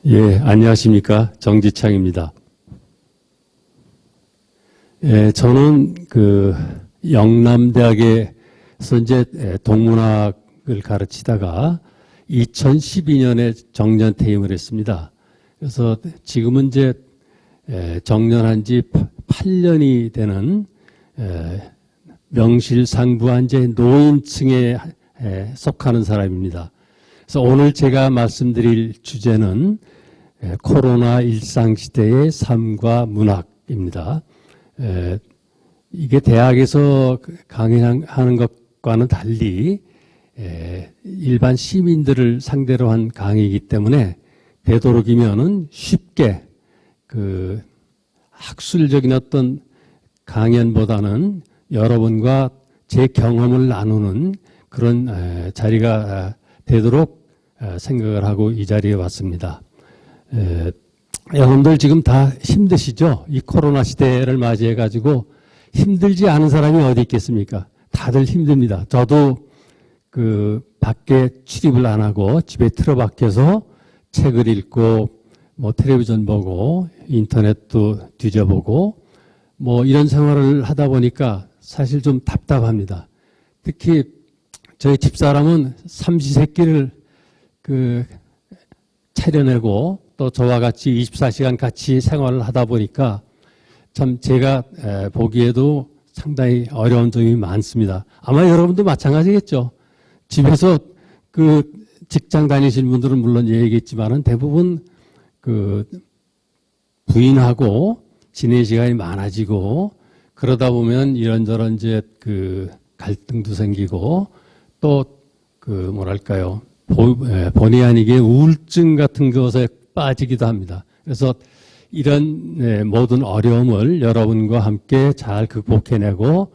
예, 안녕하십니까. 정지창입니다. 예, 저는 영남대학에서 이제 동문학을 가르치다가 2012년에 정년 퇴임을 했습니다. 그래서 지금은 이제 정년한 지 8년이 되는 명실상부한 이제 노인층에 속하는 사람입니다. 그래서 오늘 제가 말씀드릴 주제는 코로나 일상시대의 삶과 문학입니다. 이게 대학에서 강의하는 것과는 달리 일반 시민들을 상대로 한 강의이기 때문에 되도록이면은 쉽게 학술적인 어떤 강연보다는 여러분과 제 경험을 나누는 그런 자리가 되도록 생각을 하고 이 자리에 왔습니다. 여러분들 지금 다 힘드시죠? 이 코로나 시대를 맞이해가지고 힘들지 않은 사람이 어디 있겠습니까? 다들 힘듭니다. 저도 밖에 출입을 안 하고 집에 틀어박혀서 책을 읽고 텔레비전 보고 인터넷도 뒤져보고 이런 생활을 하다 보니까 사실 좀 답답합니다. 특히 저희 집사람은 삼시세끼를 차려내고 또 저와 같이 24시간 같이 생활을 하다 보니까 참 제가 보기에도 상당히 어려운 점이 많습니다. 아마 여러분도 마찬가지겠죠. 집에서 직장 다니시는 분들은 물론 얘기했지만은 대부분 부인하고 지내는 시간이 많아지고 그러다 보면 이런저런 이제 갈등도 생기고 또 뭐랄까요. 본의 아니게 우울증 같은 것에 빠지기도 합니다. 그래서 이런 모든 어려움을 여러분과 함께 잘 극복해내고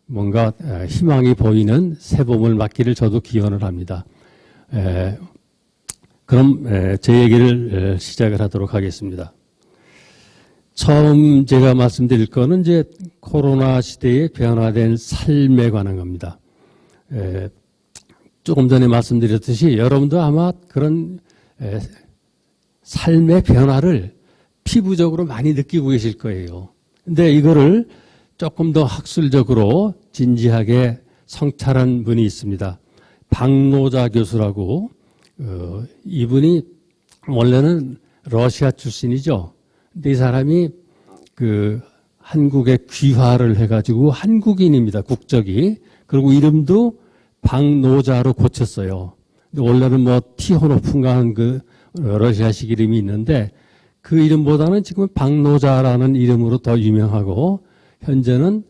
뭔가 희망이 보이는 새봄을 맞기를 저도 기원을 합니다. 그럼 제 얘기를 시작을 하도록 하겠습니다. 처음 제가 말씀드릴 거는 이제 코로나 시대에 변화된 삶에 관한 겁니다. 조금 전에 말씀드렸듯이 여러분도 아마 그런 삶의 변화를 피부적으로 많이 느끼고 계실 거예요. 근데 이거를 조금 더 학술적으로 진지하게 성찰한 분이 있습니다. 박노자 교수라고 이분이 원래는 러시아 출신이죠. 근데 이 사람이 한국에 귀화를 해가지고 한국인입니다. 국적이. 그리고 이름도 박노자로 고쳤어요. 근데 원래는 티호노프인가 하는 러시아식 이름이 있는데 그 이름보다는 지금 박노자라는 이름으로 더 유명하고 현재는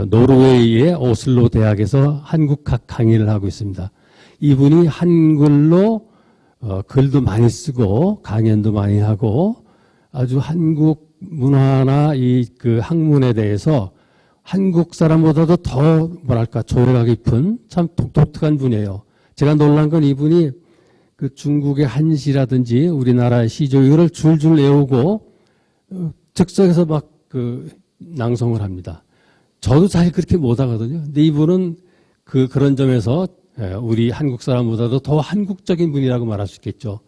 노르웨이의 오슬로 대학에서 한국학 강의를 하고 있습니다. 이분이 한글로 글도 많이 쓰고 강연도 많이 하고 아주 한국 문화나 학문에 대해서 한국 사람보다도 더 조예가 깊은 참 독특한 분이에요. 제가 놀란 건 이분이 중국의 한시라든지 우리나라의 시조 이거를 줄줄 외우고 즉석에서 낭송을 합니다. 저도 사실 그렇게 못하거든요. 근데 이분은 그런 점에서 우리 한국 사람보다도 더 한국적인 분이라고 말할 수 있겠죠.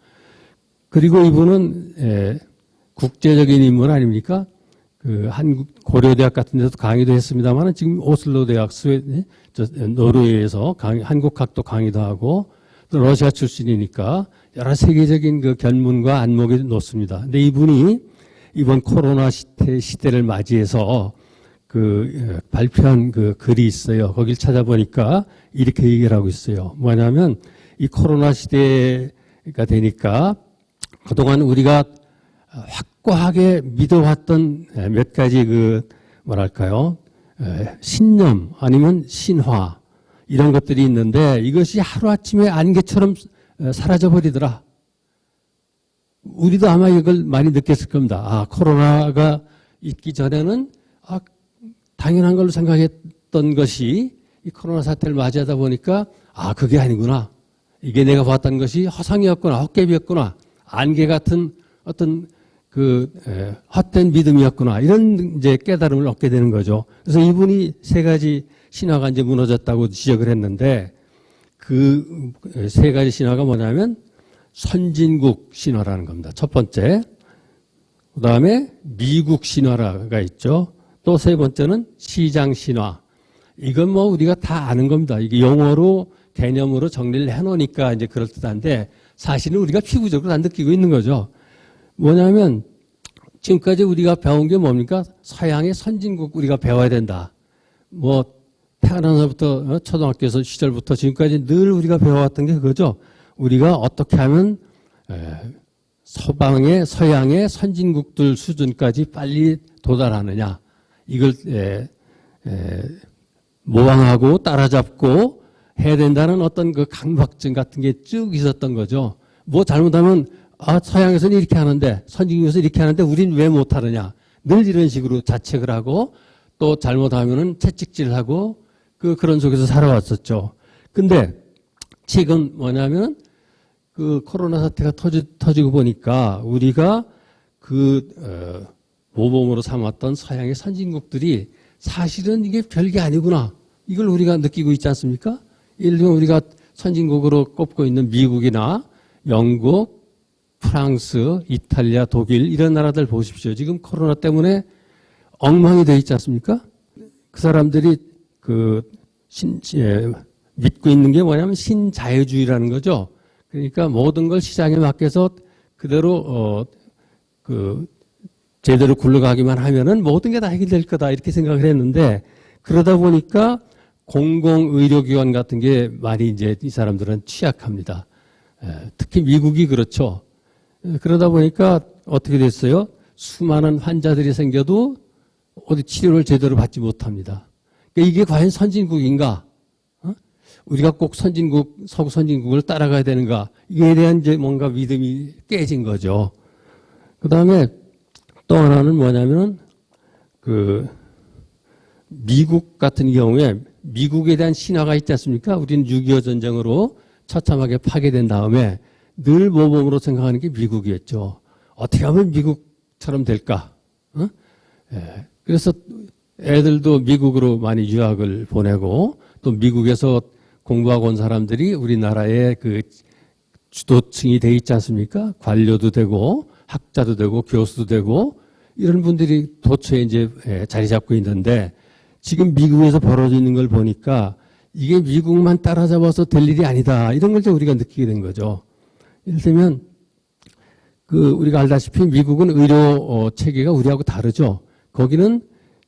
그리고 이분은 국제적인 인물 아닙니까? 한국 고려대학 같은 데서 강의도 했습니다만 지금 오슬로 대학 노르웨이에서 한국학도 강의도 하고 또 러시아 출신이니까 여러 세계적인 견문과 안목이 높습니다. 근데 이분이 이번 코로나 시대를 맞이해서 발표한 글이 있어요. 거길 찾아보니까 이렇게 얘기를 하고 있어요. 뭐냐면 이 코로나 시대가 되니까 그동안 우리가 확고하게 믿어왔던 몇 가지 신념 아니면 신화 이런 것들이 있는데 이것이 하루아침에 안개처럼 사라져버리더라. 우리도 아마 이걸 많이 느꼈을 겁니다. 코로나가 있기 전에는 당연한 걸로 생각했던 것이 이 코로나 사태를 맞이하다 보니까 그게 아니구나. 이게 내가 봤던 것이 허상이었구나. 헛개비였구나. 안개 같은 어떤 헛된 믿음이었구나. 이런 이제 깨달음을 얻게 되는 거죠. 그래서 이분이 세 가지 신화가 이제 무너졌다고 지적을 했는데 그 세 가지 신화가 뭐냐면 선진국 신화라는 겁니다. 첫 번째. 그 다음에 미국 신화가 있죠. 또 세 번째는 시장 신화. 이건 뭐 우리가 다 아는 겁니다. 이게 용어로 개념으로 정리를 해놓으니까 이제 그럴듯한데 사실은 우리가 피부적으로 다 느끼고 있는 거죠. 뭐냐면 지금까지 우리가 배운 게 뭡니까? 서양의 선진국 우리가 배워야 된다. 뭐 태어나서부터 초등학교 시절부터 지금까지 늘 우리가 배워왔던 게 그거죠. 우리가 어떻게 하면 서양의 선진국들 수준까지 빨리 도달하느냐. 이걸 모방하고 따라잡고 해야 된다는 어떤 그 강박증 같은 게 쭉 있었던 거죠. 뭐 잘못하면 서양에서는 이렇게 하는데 선진국에서 이렇게 하는데 우린 왜 못하느냐. 늘 이런 식으로 자책을 하고 또 잘못하면은 채찍질을 하고 그런 속에서 살아왔었죠. 근데 지금 뭐냐면 그 코로나 사태가 터지고 보니까 우리가 모범으로 삼았던 서양의 선진국들이 사실은 이게 별게 아니구나. 이걸 우리가 느끼고 있지 않습니까? 예를 들면 우리가 선진국으로 꼽고 있는 미국이나 영국, 프랑스, 이탈리아, 독일 이런 나라들 보십시오. 지금 코로나 때문에 엉망이 되어 있지 않습니까? 그 사람들이 믿고 있는 게 뭐냐면 신자유주의라는 거죠. 그러니까 모든 걸 시장에 맡겨서 그대로 제대로 굴러가기만 하면은 모든 게 다 해결될 거다 이렇게 생각을 했는데 그러다 보니까 공공의료기관 같은 게 많이 이제 이 사람들은 취약합니다. 특히 미국이 그렇죠. 그러다 보니까 어떻게 됐어요? 수많은 환자들이 생겨도 어디 치료를 제대로 받지 못합니다. 그러니까 이게 과연 선진국인가? 우리가 꼭 서구 선진국을 따라가야 되는가? 이에 대한 이제 뭔가 믿음이 깨진 거죠. 그 다음에 또 하나는 뭐냐면은 미국 같은 경우에 미국에 대한 신화가 있지 않습니까? 우리는 6.25 전쟁으로 처참하게 파괴된 다음에 늘 모범으로 생각하는 게 미국이었죠. 어떻게 하면 미국처럼 될까? 그래서 애들도 미국으로 많이 유학을 보내고 또 미국에서 공부하고 온 사람들이 우리나라의 주도층이 돼 있지 않습니까? 관료도 되고 학자도 되고 교수도 되고 이런 분들이 도처에 이제 자리 잡고 있는데 지금 미국에서 벌어지는 걸 보니까 이게 미국만 따라잡아서 될 일이 아니다. 이런 걸 우리가 느끼게 된 거죠. 예를 들면 우리가 알다시피 미국은 의료 체계가 우리하고 다르죠. 거기는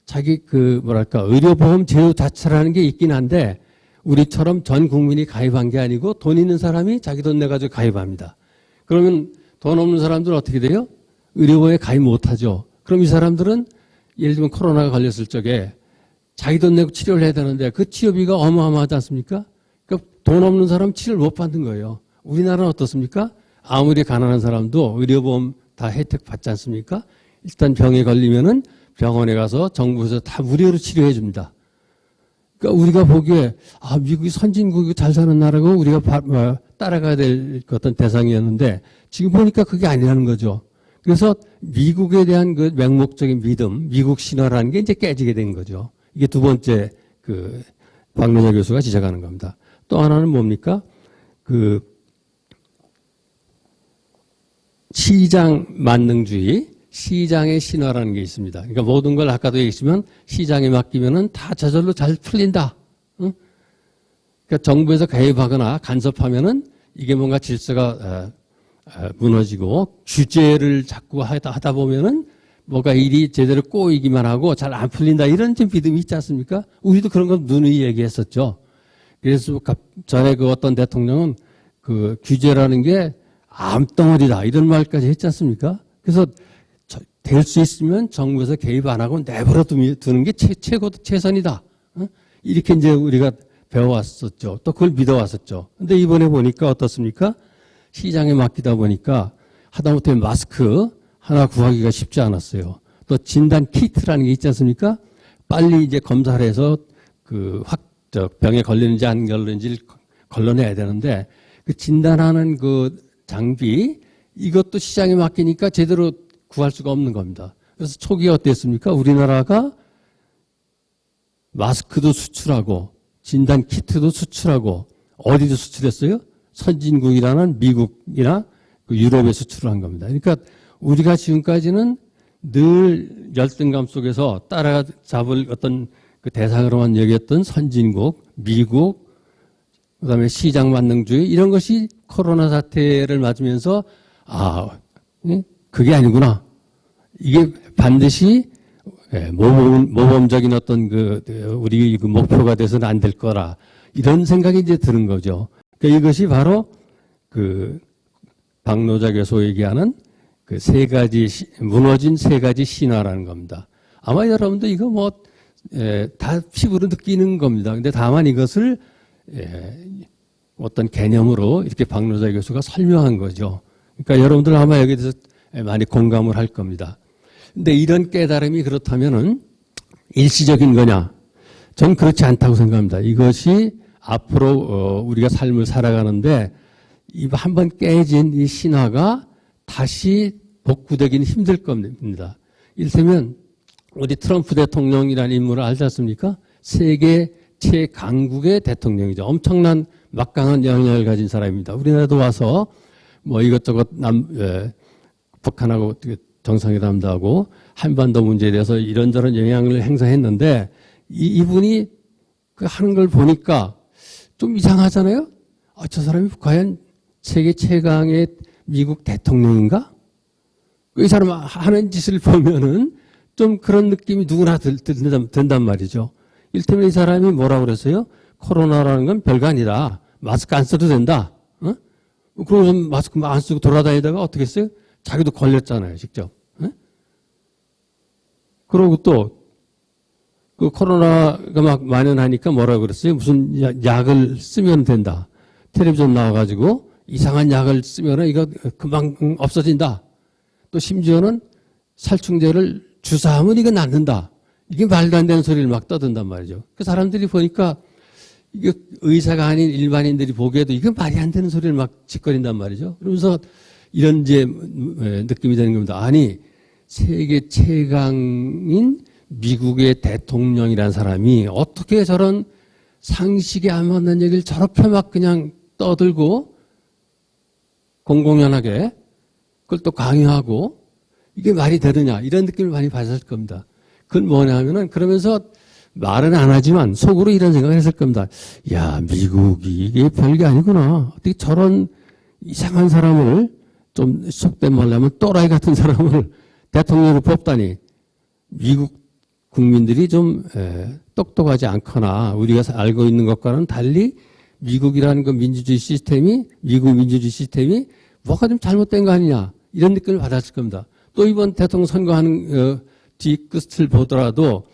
자기 의료보험 제도 자체라는 게 있긴 한데 우리처럼 전 국민이 가입한 게 아니고 돈 있는 사람이 자기 돈 내가지고 가입합니다. 그러면 돈 없는 사람들은 어떻게 돼요? 의료보험에 가입 못하죠. 그럼 이 사람들은 예를 들면 코로나가 걸렸을 적에 자기 돈 내고 치료를 해야 되는데 그 치료비가 어마어마하지 않습니까? 그러니까 돈 없는 사람은 치료를 못 받는 거예요. 우리나라는 어떻습니까? 아무리 가난한 사람도 의료보험 다 혜택 받지 않습니까? 일단 병에 걸리면은 병원에 가서 정부에서 다 무료로 치료해 줍니다. 그러니까 우리가 보기에 미국이 선진국이 잘 사는 나라고 우리가 따라가야 될 어떤 대상이었는데 지금 보니까 그게 아니라는 거죠. 그래서 미국에 대한 그 맹목적인 믿음, 미국 신화라는 게 이제 깨지게 된 거죠. 이게 두 번째 박노자 교수가 지적하는 겁니다. 또 하나는 뭡니까? 시장 만능주의, 시장의 신화라는 게 있습니다. 그러니까 모든 걸 아까도 얘기했지만 시장에 맡기면은 다 저절로 잘 풀린다. 응? 그러니까 정부에서 개입하거나 간섭하면은 이게 뭔가 질서가 무너지고 규제를 자꾸 하다 보면은 뭐가 일이 제대로 꼬이기만 하고 잘 안 풀린다. 이런 좀 믿음이 있지 않습니까? 우리도 그런 건 누누이 얘기했었죠. 그래서 전에 어떤 대통령은 규제라는 게 암덩어리다. 이런 말까지 했지 않습니까? 그래서 될 수 있으면 정부에서 개입 안 하고 내버려 두는 게 최선이다. 이렇게 이제 우리가 배워왔었죠. 또 그걸 믿어왔었죠. 근데 이번에 보니까 어떻습니까? 시장에 맡기다 보니까 하다못해 마스크 하나 구하기가 쉽지 않았어요. 또 진단 키트라는 게 있지 않습니까? 빨리 이제 검사를 해서 병에 걸리는지 안 걸리는지를 걸러내야 되는데 진단하는 장비 이것도 시장에 맡기니까 제대로 구할 수가 없는 겁니다. 그래서 초기에 어땠습니까? 우리나라가 마스크도 수출하고 진단 키트도 수출하고 어디도 수출했어요? 선진국이라는 미국이나 그 유럽에 수출을 한 겁니다. 그러니까 우리가 지금까지는 늘 열등감 속에서 따라잡을 어떤 그 대상으로만 여겼던 선진국, 미국, 그다음에 시장 만능주의 이런 것이 코로나 사태를 맞으면서 그게 아니구나. 이게 반드시 모범적인 어떤 우리 그 목표가 돼서는 안 될 거라 이런 생각이 이제 드는 거죠. 그러니까 이것이 바로 그 박노자 교수 얘기하는 그 무너진 세 가지 신화라는 겁니다. 아마 여러분도 이거 다 피부로 느끼는 겁니다. 근데 다만 이것을 어떤 개념으로 이렇게 박노자 교수가 설명한 거죠. 그러니까 여러분들 아마 여기에 대해서 많이 공감을 할 겁니다. 근데 이런 깨달음이 그렇다면은 일시적인 거냐? 전 그렇지 않다고 생각합니다. 이것이 앞으로 우리가 삶을 살아가는데 한번 깨진 이 신화가 다시 복구되기는 힘들 겁니다. 이를테면 우리 트럼프 대통령이라는 인물을 알지 않습니까? 세계 최강국의 대통령이죠. 엄청난 막강한 영향력을 가진 사람입니다. 우리나라도 와서 이것저것 북한하고 정상회담도 하고 한반도 문제에 대해서 이런저런 영향을 행사했는데 이분이 그 하는 걸 보니까 좀 이상하잖아요. 저 사람이 과연 세계 최강의 미국 대통령인가? 이 사람 하는 짓을 보면은 좀 그런 느낌이 누구나 든단 말이죠. 이를테면 이 사람이 뭐라고 그랬어요? 코로나라는 건 별거 아니다. 마스크 안 써도 된다. 그러면서 마스크 안 쓰고 돌아다니다가 어떻게 했어요? 자기도 걸렸잖아요, 직접. 그러고 또, 그 코로나가 막 만연하니까 뭐라고 그랬어요? 무슨 약을 쓰면 된다. 텔레비전 나와가지고 이상한 약을 쓰면 이거 금방 없어진다. 또 심지어는 살충제를 주사하면 이거 낫는다. 이게 말도 안 되는 소리를 막 떠든단 말이죠. 그 사람들이 보니까 이게 의사가 아닌 일반인들이 보기에도 이게 말이 안 되는 소리를 막 짓거린단 말이죠. 그러면서 이런 이제 느낌이 되는 겁니다. 아니, 세계 최강인 미국의 대통령이라는 사람이 어떻게 저런 상식에 안 맞는 얘기를 저렇게 막 그냥 떠들고 공공연하게 그걸 또 강요하고 이게 말이 되느냐 이런 느낌을 많이 받았을 겁니다. 그건 뭐냐 하면은 그러면서 말은 안 하지만 속으로 이런 생각을 했을 겁니다. 야, 미국이 이게 별게 아니구나. 어떻게 저런 이상한 사람을 좀 속된 말로 하면 또라이 같은 사람을 대통령으로 뽑다니 미국 국민들이 좀 똑똑하지 않거나 우리가 알고 있는 것과는 달리 미국이라는 그 민주주의 시스템이 미국 민주주의 시스템이 뭐가 좀 잘못된 거 아니냐 이런 느낌을 받았을 겁니다. 또 이번 대통령 선거하는 뒤끝을 보더라도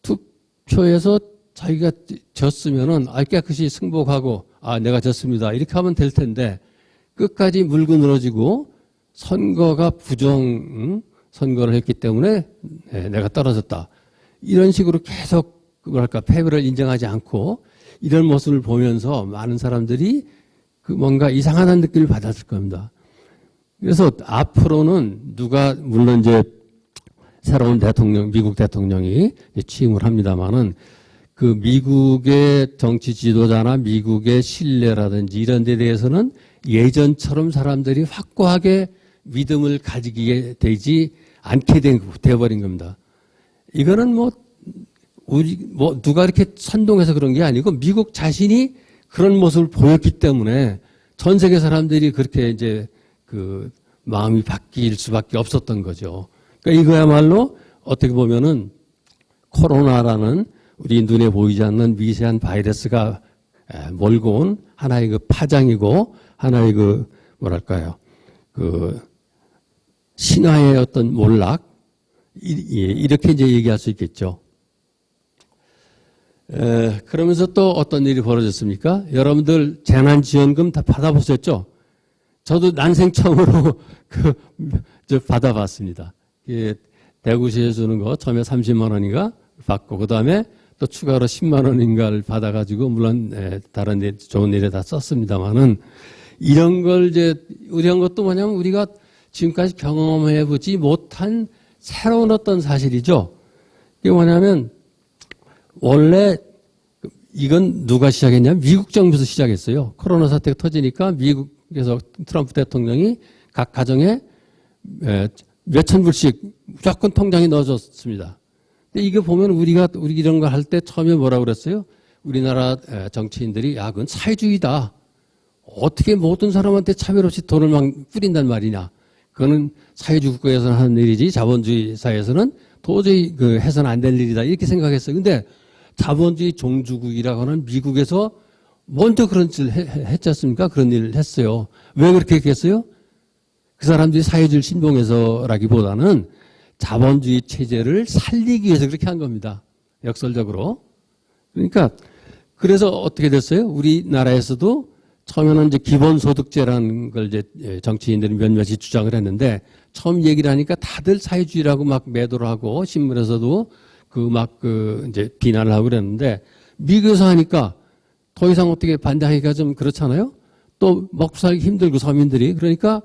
투표에서 자기가 졌으면은 깨끗이 승복하고 내가 졌습니다 이렇게 하면 될 텐데 끝까지 물고 늘어지고 선거가 선거를 했기 때문에 내가 떨어졌다. 이런 식으로 계속 패배를 인정하지 않고 이런 모습을 보면서 많은 사람들이 뭔가 이상하다는 느낌을 받았을 겁니다. 그래서 앞으로는 물론 이제 새로운 미국 대통령이 취임을 합니다만은 그 미국의 정치 지도자나 미국의 신뢰라든지 이런 데 대해서는 예전처럼 사람들이 확고하게 믿음을 가지게 되지 않게 되어버린 겁니다. 이거는 누가 이렇게 선동해서 그런 게 아니고 미국 자신이 그런 모습을 보였기 때문에 전 세계 사람들이 그렇게 이제 마음이 바뀔 수밖에 없었던 거죠. 그러니까 이거야말로 어떻게 보면은 코로나라는 우리 눈에 보이지 않는 미세한 바이러스가 몰고 온 하나의 파장이고 하나의 신화의 어떤 몰락 이렇게 이제 얘기할 수 있겠죠. 그러면서 또 어떤 일이 벌어졌습니까? 여러분들 재난지원금 다 받아보셨죠? 저도 난생 처음으로 받아봤습니다. 대구시에 주는 거 처음에 30만 원인가 받고 그 다음에 또 추가로 10만 원인가를 받아가지고 물론 다른 일 좋은 일에 다 썼습니다만은 이런 걸 이런 것도 뭐냐면 우리가 지금까지 경험해보지 못한 새로운 어떤 사실이죠. 이게 뭐냐면 원래 이건 누가 시작했냐면 미국 정부에서 시작했어요. 코로나 사태가 터지니까 미국에서 트럼프 대통령이 각 가정에 몇천 불씩 무조건 통장에 넣어줬습니다. 근데 이거 보면 우리 이런 거 할 때 처음에 뭐라고 그랬어요? 우리나라 정치인들이 야, 그건 사회주의다. 어떻게 모든 사람한테 차별 없이 돈을 막 뿌린단 말이냐. 그거는 사회주의 국가에서는 하는 일이지 자본주의 사회에서는 도저히 해서는 안 될 일이다. 이렇게 생각했어요. 근데 자본주의 종주국이라고 하는 미국에서 먼저 그런 짓을 했지 않습니까? 그런 일을 했어요. 왜 그렇게 했겠어요? 그 사람들이 사회주의를 신봉해서라기보다는 자본주의 체제를 살리기 위해서 그렇게 한 겁니다. 역설적으로. 그러니까 그래서 어떻게 됐어요? 우리나라에서도 처음에는 이제 기본소득제라는 걸 이제 정치인들이 몇몇이 주장을 했는데 처음 얘기를 하니까 다들 사회주의라고 막 매도를 하고 신문에서도 이제 비난을 하고 그랬는데 미국에서 하니까 더 이상 어떻게 반대하기가 좀 그렇잖아요? 또 먹고 살기 힘들고 서민들이. 그러니까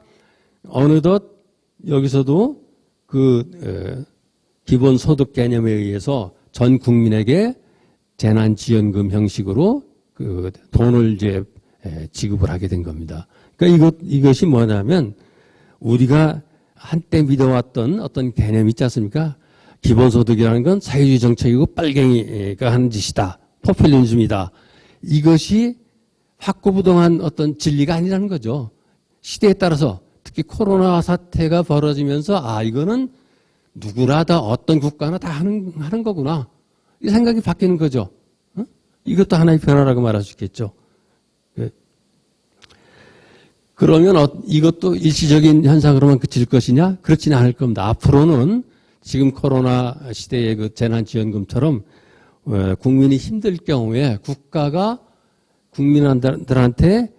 어느덧 여기서도 기본소득 개념에 의해서 전 국민에게 재난지원금 형식으로 돈을 이제 지급을 하게 된 겁니다. 그러니까 이것이 뭐냐면 우리가 한때 믿어왔던 어떤 개념이 있지 않습니까? 기본소득이라는 건 사회주의 정책이고 빨갱이가 하는 짓이다. 포퓰리즘이다. 이것이 확고부동한 어떤 진리가 아니라는 거죠. 시대에 따라서 특히 코로나 사태가 벌어지면서 이거는 누구나 다 어떤 국가나 다 하는 거구나. 이 생각이 바뀌는 거죠. 이것도 하나의 변화라고 말할 수 있겠죠. 그러면 이것도 일시적인 현상으로만 그칠 것이냐? 그렇지는 않을 겁니다. 앞으로는 지금 코로나 시대의 그 재난지원금처럼 국민이 힘들 경우에 국가가 국민들한테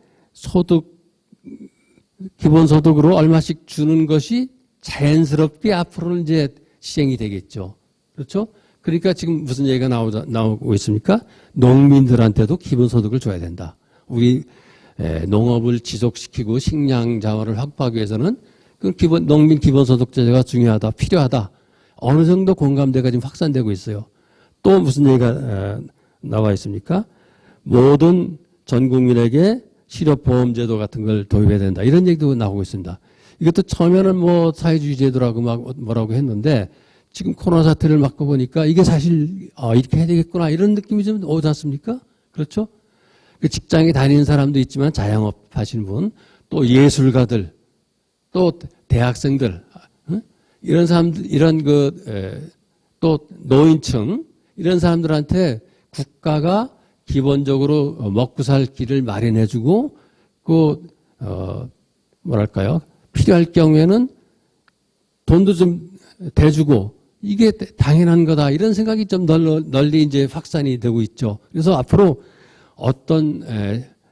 기본소득으로 얼마씩 주는 것이 자연스럽게 앞으로는 이제 시행이 되겠죠. 그렇죠? 그러니까 지금 무슨 얘기가 나오고 있습니까? 농민들한테도 기본소득을 줘야 된다. 우리 농업을 지속시키고 식량 자원을 확보하기 위해서는 농민 기본소득제가 중요하다, 필요하다. 어느 정도 공감대가 지금 확산되고 있어요. 또 무슨 얘기가 나와 있습니까? 모든 전 국민에게 실업보험제도 같은 걸 도입해야 된다. 이런 얘기도 나오고 있습니다. 이것도 처음에는 사회주의 제도라고 뭐라고 했는데 지금 코로나 사태를 맡고 보니까 이게 사실 이렇게 해야 되겠구나 이런 느낌이 좀 오지 않습니까? 그렇죠? 직장에 다니는 사람도 있지만 자영업 하시는 분, 또 예술가들, 또 대학생들, 이런 사람들, 또 노인층, 이런 사람들한테 국가가 기본적으로 먹고 살 길을 마련해주고, 필요할 경우에는 돈도 좀 대주고, 이게 당연한 거다. 이런 생각이 좀 널리 이제 확산이 되고 있죠. 그래서 앞으로 어떤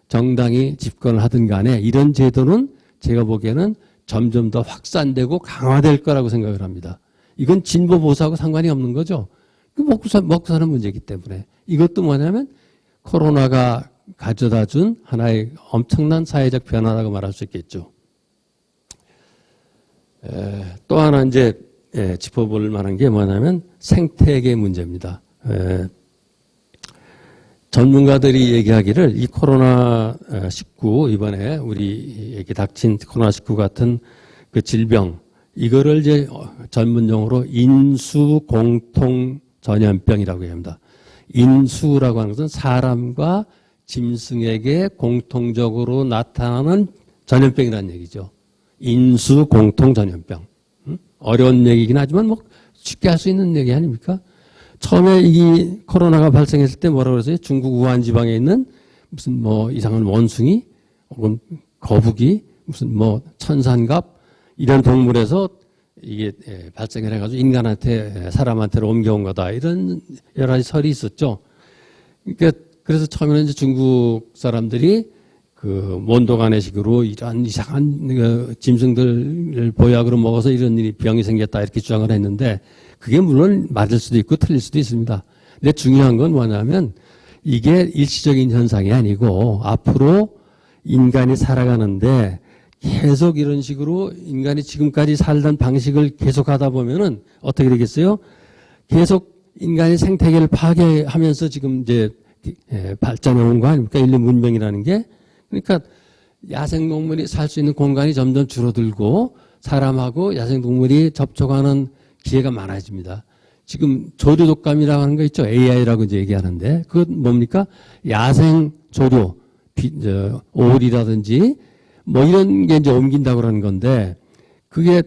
정당이 집권을 하든 간에 이런 제도는 제가 보기에는 점점 더 확산되고 강화될 거라고 생각을 합니다. 이건 진보 보수하고 상관이 없는 거죠. 먹고 사는 문제이기 때문에. 이것도 뭐냐면 코로나가 가져다 준 하나의 엄청난 사회적 변화라고 말할 수 있겠죠. 또 하나 이제 짚어볼 만한 게 뭐냐면 생태계 문제입니다. 전문가들이 얘기하기를 이 코로나19 이번에 우리에게 닥친 코로나19 같은 그 질병 이거를 이제 전문용어로 인수공통전염병이라고 합니다. 인수라고 하는 것은 사람과 짐승에게 공통적으로 나타나는 전염병이라는 얘기죠. 인수공통전염병. 어려운 얘기긴 하지만 쉽게 할 수 있는 얘기 아닙니까? 처음에 이 코로나가 발생했을 때 뭐라고 그랬어요? 중국 우한 지방에 있는 무슨 이상한 원숭이 혹은 거북이 무슨 천산갑 이런 동물에서 이게 발생을 해가지고 사람한테로 옮겨온 거다. 이런 여러 가지 설이 있었죠. 그러니까 그래서 처음에는 이제 중국 사람들이 몬도가네식으로 이런 이상한 짐승들을 보약으로 먹어서 이런 병이 생겼다 이렇게 주장을 했는데 그게 물론 맞을 수도 있고 틀릴 수도 있습니다. 근데 중요한 건 뭐냐면 이게 일시적인 현상이 아니고 앞으로 인간이 살아가는데 계속 이런 식으로 인간이 지금까지 살던 방식을 계속 하다 보면은 어떻게 되겠어요? 계속 인간이 생태계를 파괴하면서 지금 이제 발전해 온 거 아닙니까? 인류 문명이라는 게. 그러니까 야생동물이 살 수 있는 공간이 점점 줄어들고 사람하고 야생동물이 접촉하는 기회가 많아집니다. 지금 조류독감이라고 하는 거 있죠. AI라고 이제 얘기하는데 그건 뭡니까? 야생 조류, 오리라든지 뭐 이런 게 이제 옮긴다고 그러는 건데 그게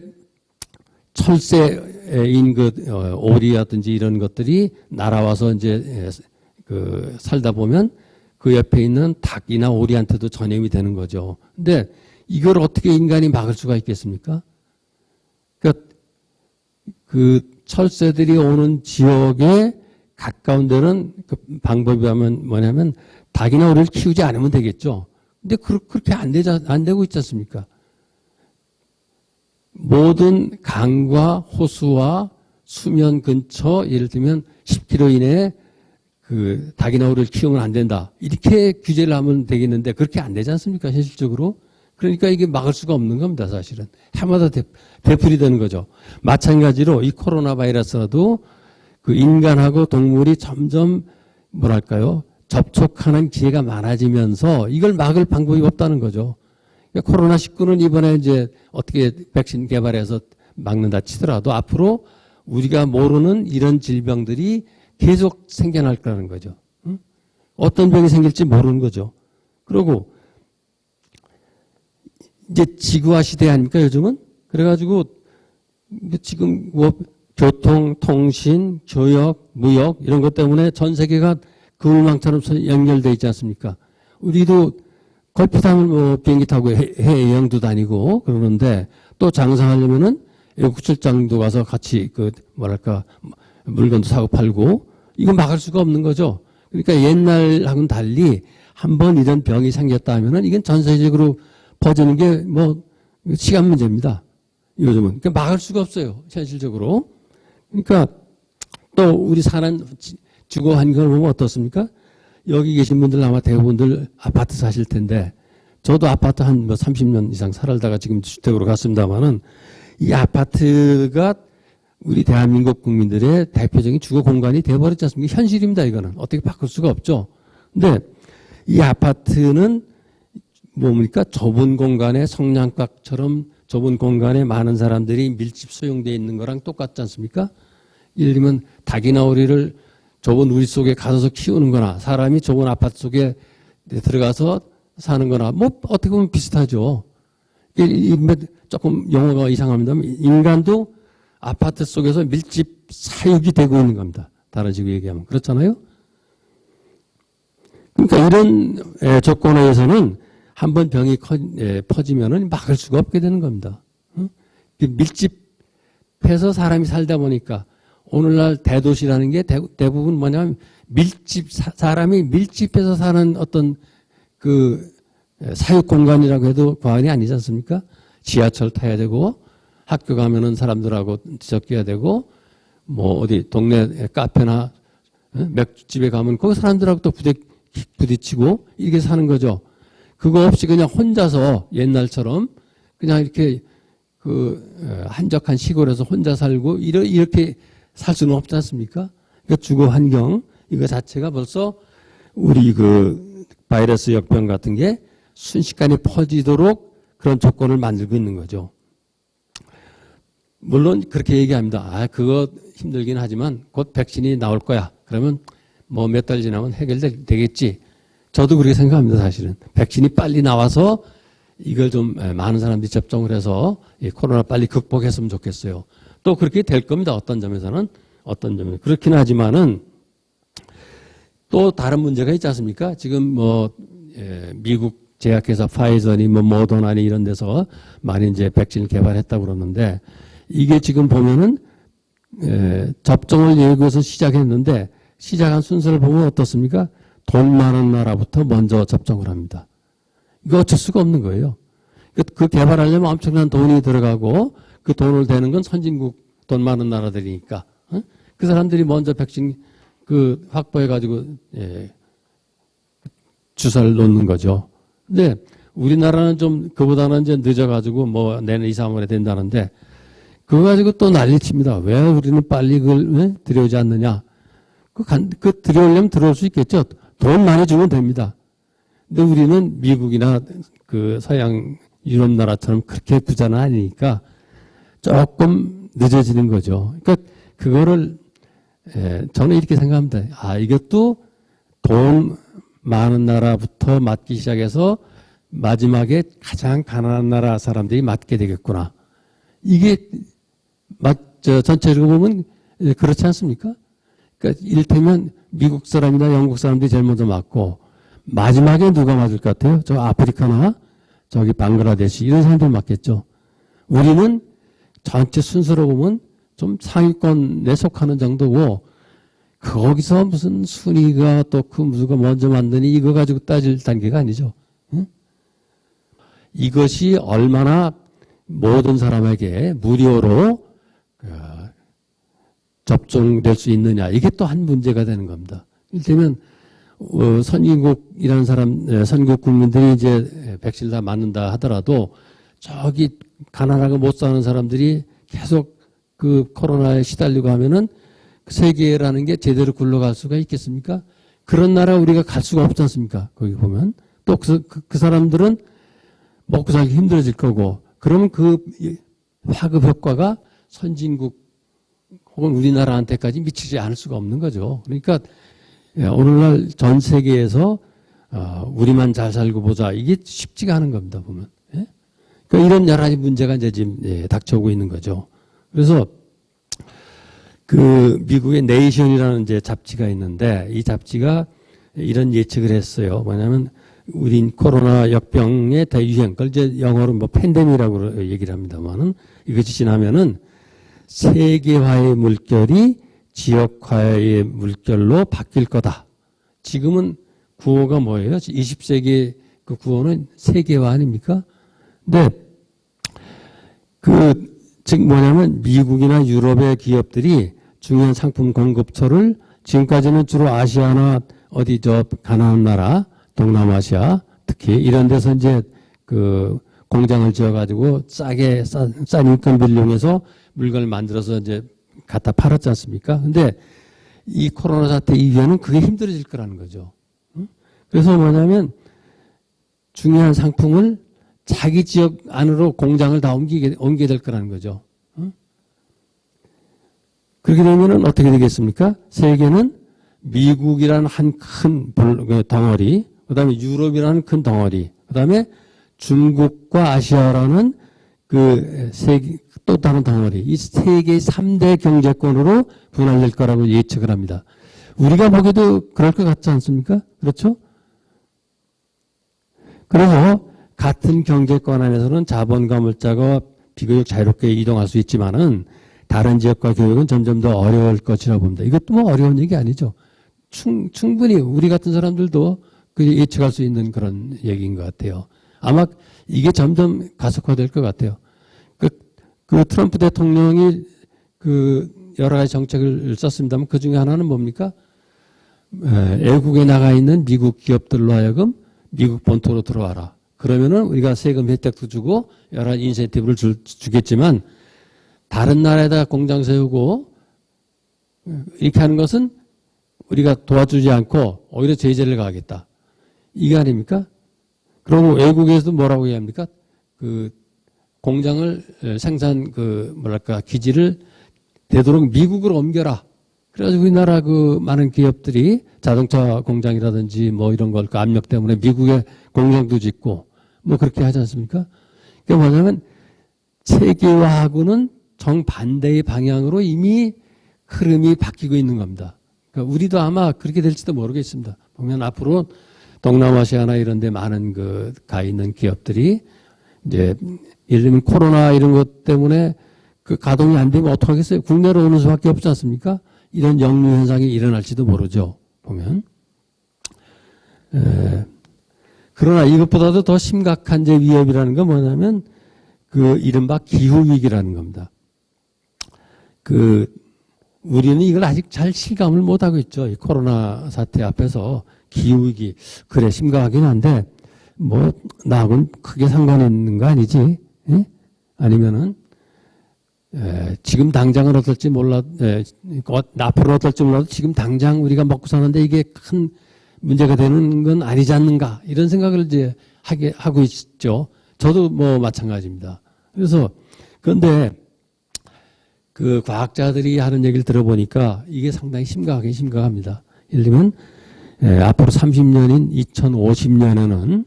철새인 그 오리라든지 이런 것들이 날아와서 이제 그 살다 보면 그 옆에 있는 닭이나 오리한테도 전염이 되는 거죠. 근데 이걸 어떻게 인간이 막을 수가 있겠습니까? 그러니까 그 철새들이 오는 지역에 가까운 데는 그 방법이 하면 뭐냐면 닭이나 오리를 키우지 않으면 되겠죠. 근데 그렇게 안 되고 있지 않습니까? 모든 강과 호수와 수면 근처 예를 들면 10km 이내에 그 닭이나 오리를 키우면 안 된다. 이렇게 규제를 하면 되겠는데 그렇게 안 되지 않습니까? 현실적으로. 그러니까 이게 막을 수가 없는 겁니다. 사실은. 해마다 되풀이 되는 거죠. 마찬가지로 이 코로나 바이러스라도 그 인간하고 동물이 점점 뭐랄까요? 접촉하는 기회가 많아지면서 이걸 막을 방법이 없다는 거죠. 그러니까 코로나19는 이번에 이제 어떻게 백신 개발해서 막는다 치더라도 앞으로 우리가 모르는 이런 질병들이 계속 생겨날 거라는 거죠. 응? 어떤 병이 생길지 모르는 거죠. 그리고 이제 지구화 시대 아닙니까 요즘은? 그래가지고 지금 뭐 교통, 통신, 교역, 무역 이런 것 때문에 전 세계가 그물망처럼 연결돼 있지 않습니까? 우리도 걸프탕을 뭐 비행기 타고 해외여행도 다니고 그러는데 또 장사하려면은 외국 출장도 가서 같이 그 뭐랄까 물건도 사고 팔고 이거 막을 수가 없는 거죠. 그러니까 옛날하고는 달리 한번 이런 병이 생겼다 하면은 이건 전 세계적으로 퍼지는 게 뭐 시간 문제입니다. 요즘은. 그러니까 막을 수가 없어요. 현실적으로. 그러니까 또 우리 사는 주거 환경을 보면 어떻습니까? 여기 계신 분들 아마 대부분들 아파트 사실 텐데 저도 아파트 한 뭐 30년 이상 살다가 지금 주택으로 갔습니다만은 이 아파트가 우리 대한민국 국민들의 대표적인 주거 공간이 돼버렸지 않습니까? 현실입니다. 이거는. 어떻게 바꿀 수가 없죠. 근데 이 아파트는 뭡니까? 좁은 공간에 성냥갑처럼 좁은 공간에 많은 사람들이 밀집 소용되어 있는 거랑 똑같지 않습니까? 예를 들면 닭이나 오리를 좁은 우리 속에 가둬서 키우는 거나 사람이 좁은 아파트 속에 들어가서 사는 거나 뭐 어떻게 보면 비슷하죠. 조금 용어가 이상합니다만 인간도 아파트 속에서 밀집 사육이 되고 있는 겁니다. 다른 식으로 얘기하면. 그렇잖아요? 그러니까 이런 조건에 의해서는 한번 병이 퍼지면은 막을 수가 없게 되는 겁니다. 밀집해서 사람이 살다 보니까 오늘날 대도시라는 게 대부분 뭐냐면 사람이 밀집해서 사는 어떤 그 사육 공간이라고 해도 과언이 아니지 않습니까? 지하철 타야 되고 학교 가면은 사람들하고 뒤섞여야 되고 뭐 어디 동네 카페나 맥주집에 가면 거기 사람들하고 또 부딪히고 이렇게 사는 거죠. 그거 없이 그냥 혼자서 옛날처럼 그냥 이렇게 그 한적한 시골에서 혼자 살고 이렇게 살 수는 없지 않습니까? 그러니까 주거 환경 이거 자체가 벌써 우리 그 바이러스 역병 같은 게 순식간에 퍼지도록 그런 조건을 만들고 있는 거죠. 물론 그렇게 얘기합니다. 그거 힘들긴 하지만 곧 백신이 나올 거야. 그러면 뭐 몇 달 지나면 해결되겠지. 저도 그렇게 생각합니다. 사실은 백신이 빨리 나와서 이걸 좀 많은 사람들이 접종을 해서 이 코로나 빨리 극복했으면 좋겠어요. 또 그렇게 될 겁니다. 어떤 점에서는 그렇긴 하지만은 또 다른 문제가 있지 않습니까? 지금 뭐 미국 제약회사 파이저니 뭐 모더나니 이런 데서 많이 이제 백신을 개발했다고 그러는데 이게 지금 보면은 접종을 예고해서 시작했는데 시작한 순서를 보면 어떻습니까? 돈 많은 나라부터 먼저 접종을 합니다. 이거 어쩔 수가 없는 거예요. 그 개발하려면 엄청난 돈이 들어가고 그 돈을 대는 건 선진국 돈 많은 나라들이니까 그 사람들이 먼저 백신 그 확보해가지고 주사를 놓는 거죠. 근데 우리나라는 좀 그보다는 이제 늦어가지고 뭐 내년 2, 3월에 된다는데 그거 가지고 또 난리칩니다. 왜 우리는 빨리 그걸 들여오지 않느냐. 그 들여오려면 들어올 수 있겠죠. 돈 많이 주면 됩니다. 근데 우리는 미국이나 그 서양 유럽 나라처럼 그렇게 부자는 아니니까 조금 늦어지는 거죠. 그러니까 그거를 저는 이렇게 생각합니다. 아, 이것도 돈 많은 나라부터 맞기 시작해서 마지막에 가장 가난한 나라 사람들이 맞게 되겠구나. 이게 전체적으로 보면 그렇지 않습니까? 그러니까 이를테면 미국 사람이나 영국 사람들이 제일 먼저 맞고 마지막에 누가 맞을 것 같아요? 저 아프리카나 저기 방글라데시 이런 사람들 맞겠죠. 우리는 전체 순서로 보면 좀 상위권에 속하는 정도고 거기서 무슨 순위가 또 그 누가 먼저 만드니 이거 가지고 따질 단계가 아니죠. 응? 이것이 얼마나 모든 사람에게 무료로 접종될 수 있느냐 이게 또 한 문제가 되는 겁니다. 이를테면 선진국이라는 사람 선진국 국민들이 이제 백신을 다 맞는다 하더라도 저기 가난하고 못 사는 사람들이 계속 그 코로나에 시달리고 하면은 세계라는 게 제대로 굴러갈 수가 있겠습니까? 그런 나라 우리가 갈 수가 없지 않습니까? 거기 보면 또 그 사람들은 먹고 살기 힘들어질 거고 그러면 그 화급 효과가 선진국 혹은 우리나라한테까지 미치지 않을 수가 없는 거죠. 그러니까 오늘날 전 세계에서 우리만 잘 살고 보자 이게 쉽지가 않은 겁니다. 보면 그러니까 이런 여러 가지 문제가 이제 지금 닥쳐오고 있는 거죠. 그래서 그 미국의 네이션이라는 이제 잡지가 있는데 이 잡지가 이런 예측을 했어요. 뭐냐면 우린 코로나 역병의 대유행, 그걸 이제 영어로 뭐 팬데믹이라고 얘기를 합니다만은 이것이 지나면은 세계화의 물결이 지역화의 물결로 바뀔 거다. 지금은 구호가 뭐예요? 20세기 그 구호는 세계화 아닙니까? 근데 즉 뭐냐면 미국이나 유럽의 기업들이 중요한 상품 공급처를 지금까지는 주로 아시아나 어디 저 가난한 나라, 동남아시아 특히 이런 데서 이제 그 공장을 지어가지고 싸게 싼 인건비를 이용해서 물건을 만들어서 이제 갖다 팔았지 않습니까? 근데 이 코로나 사태 이후에는 그게 힘들어질 거라는 거죠. 그래서 뭐냐면 중요한 상품을 자기 지역 안으로 공장을 다 옮기게 될 거라는 거죠. 그렇게 되면은 어떻게 되겠습니까? 세계는 미국이라는 한 큰 덩어리, 그 다음에 유럽이라는 큰 덩어리, 그 다음에 중국과 아시아라는 그 세계, 또 다른 덩어리, 이 세계의 3대 경제권으로 분할될 거라고 예측을 합니다. 우리가 보기에도 그럴 것 같지 않습니까? 그렇죠? 그래서 같은 경제권 안에서는 자본과 물자가 비교적 자유롭게 이동할 수 있지만은 다른 지역과 교육은 점점 더 어려울 것이라고 봅니다. 이것도 뭐 어려운 얘기 아니죠. 충분히 우리 같은 사람들도 예측할 수 있는 그런 얘기인 것 같아요. 아마 이게 점점 가속화될 것 같아요. 그 트럼프 대통령이 그 여러 가지 정책을 썼습니다만 그 중에 하나는 뭡니까? 외국에 나가 있는 미국 기업들로 하여금 미국 본토로 들어와라. 그러면은 우리가 세금 혜택도 주고 여러 가지 인센티브를 주겠지만 다른 나라에다 공장 세우고 이렇게 하는 것은 우리가 도와주지 않고 오히려 제재를 가하겠다. 이게 아닙니까? 그럼 외국에서도 뭐라고 얘기합니까? 그 공장을 생산 기지를 되도록 미국으로 옮겨라. 그래가지고 우리나라 그 많은 기업들이 자동차 공장이라든지 뭐 이런 걸 그 압력 때문에 미국에 공장도 짓고 뭐 그렇게 하지 않습니까? 그게 뭐냐면 세계화하고는 정반대의 방향으로 이미 흐름이 바뀌고 있는 겁니다. 그러니까 우리도 아마 그렇게 될지도 모르겠습니다. 보면 앞으로 동남아시아나 이런 데 많은 가 있는 기업들이 이제 예를 들면 코로나 이런 것 때문에 그 가동이 안 되면 어떡하겠어요? 국내로 오는 수밖에 없지 않습니까? 이런 역류 현상이 일어날지도 모르죠. 보면. 그러나 이것보다도 더 심각한 제 위협이라는 건 뭐냐면 그 이른바 기후위기라는 겁니다. 우리는 이걸 아직 잘 실감을 못하고 있죠. 이 코로나 사태 앞에서 기후위기. 그래, 심각하긴 한데, 뭐, 나하고는 크게 상관 있는 거 아니지? 예? 아니면은, 지금 당장은 어떨지 앞으로는 어떨지 몰라도 지금 당장 우리가 먹고 사는데 이게 큰 문제가 되는 건 아니지 않는가 이런 생각을 이제 하고 있죠. 저도 뭐 마찬가지입니다. 그래서 그런데 그 과학자들이 하는 얘기를 들어보니까 이게 상당히 심각합니다. 예를 들면 앞으로 30년인 2050년에는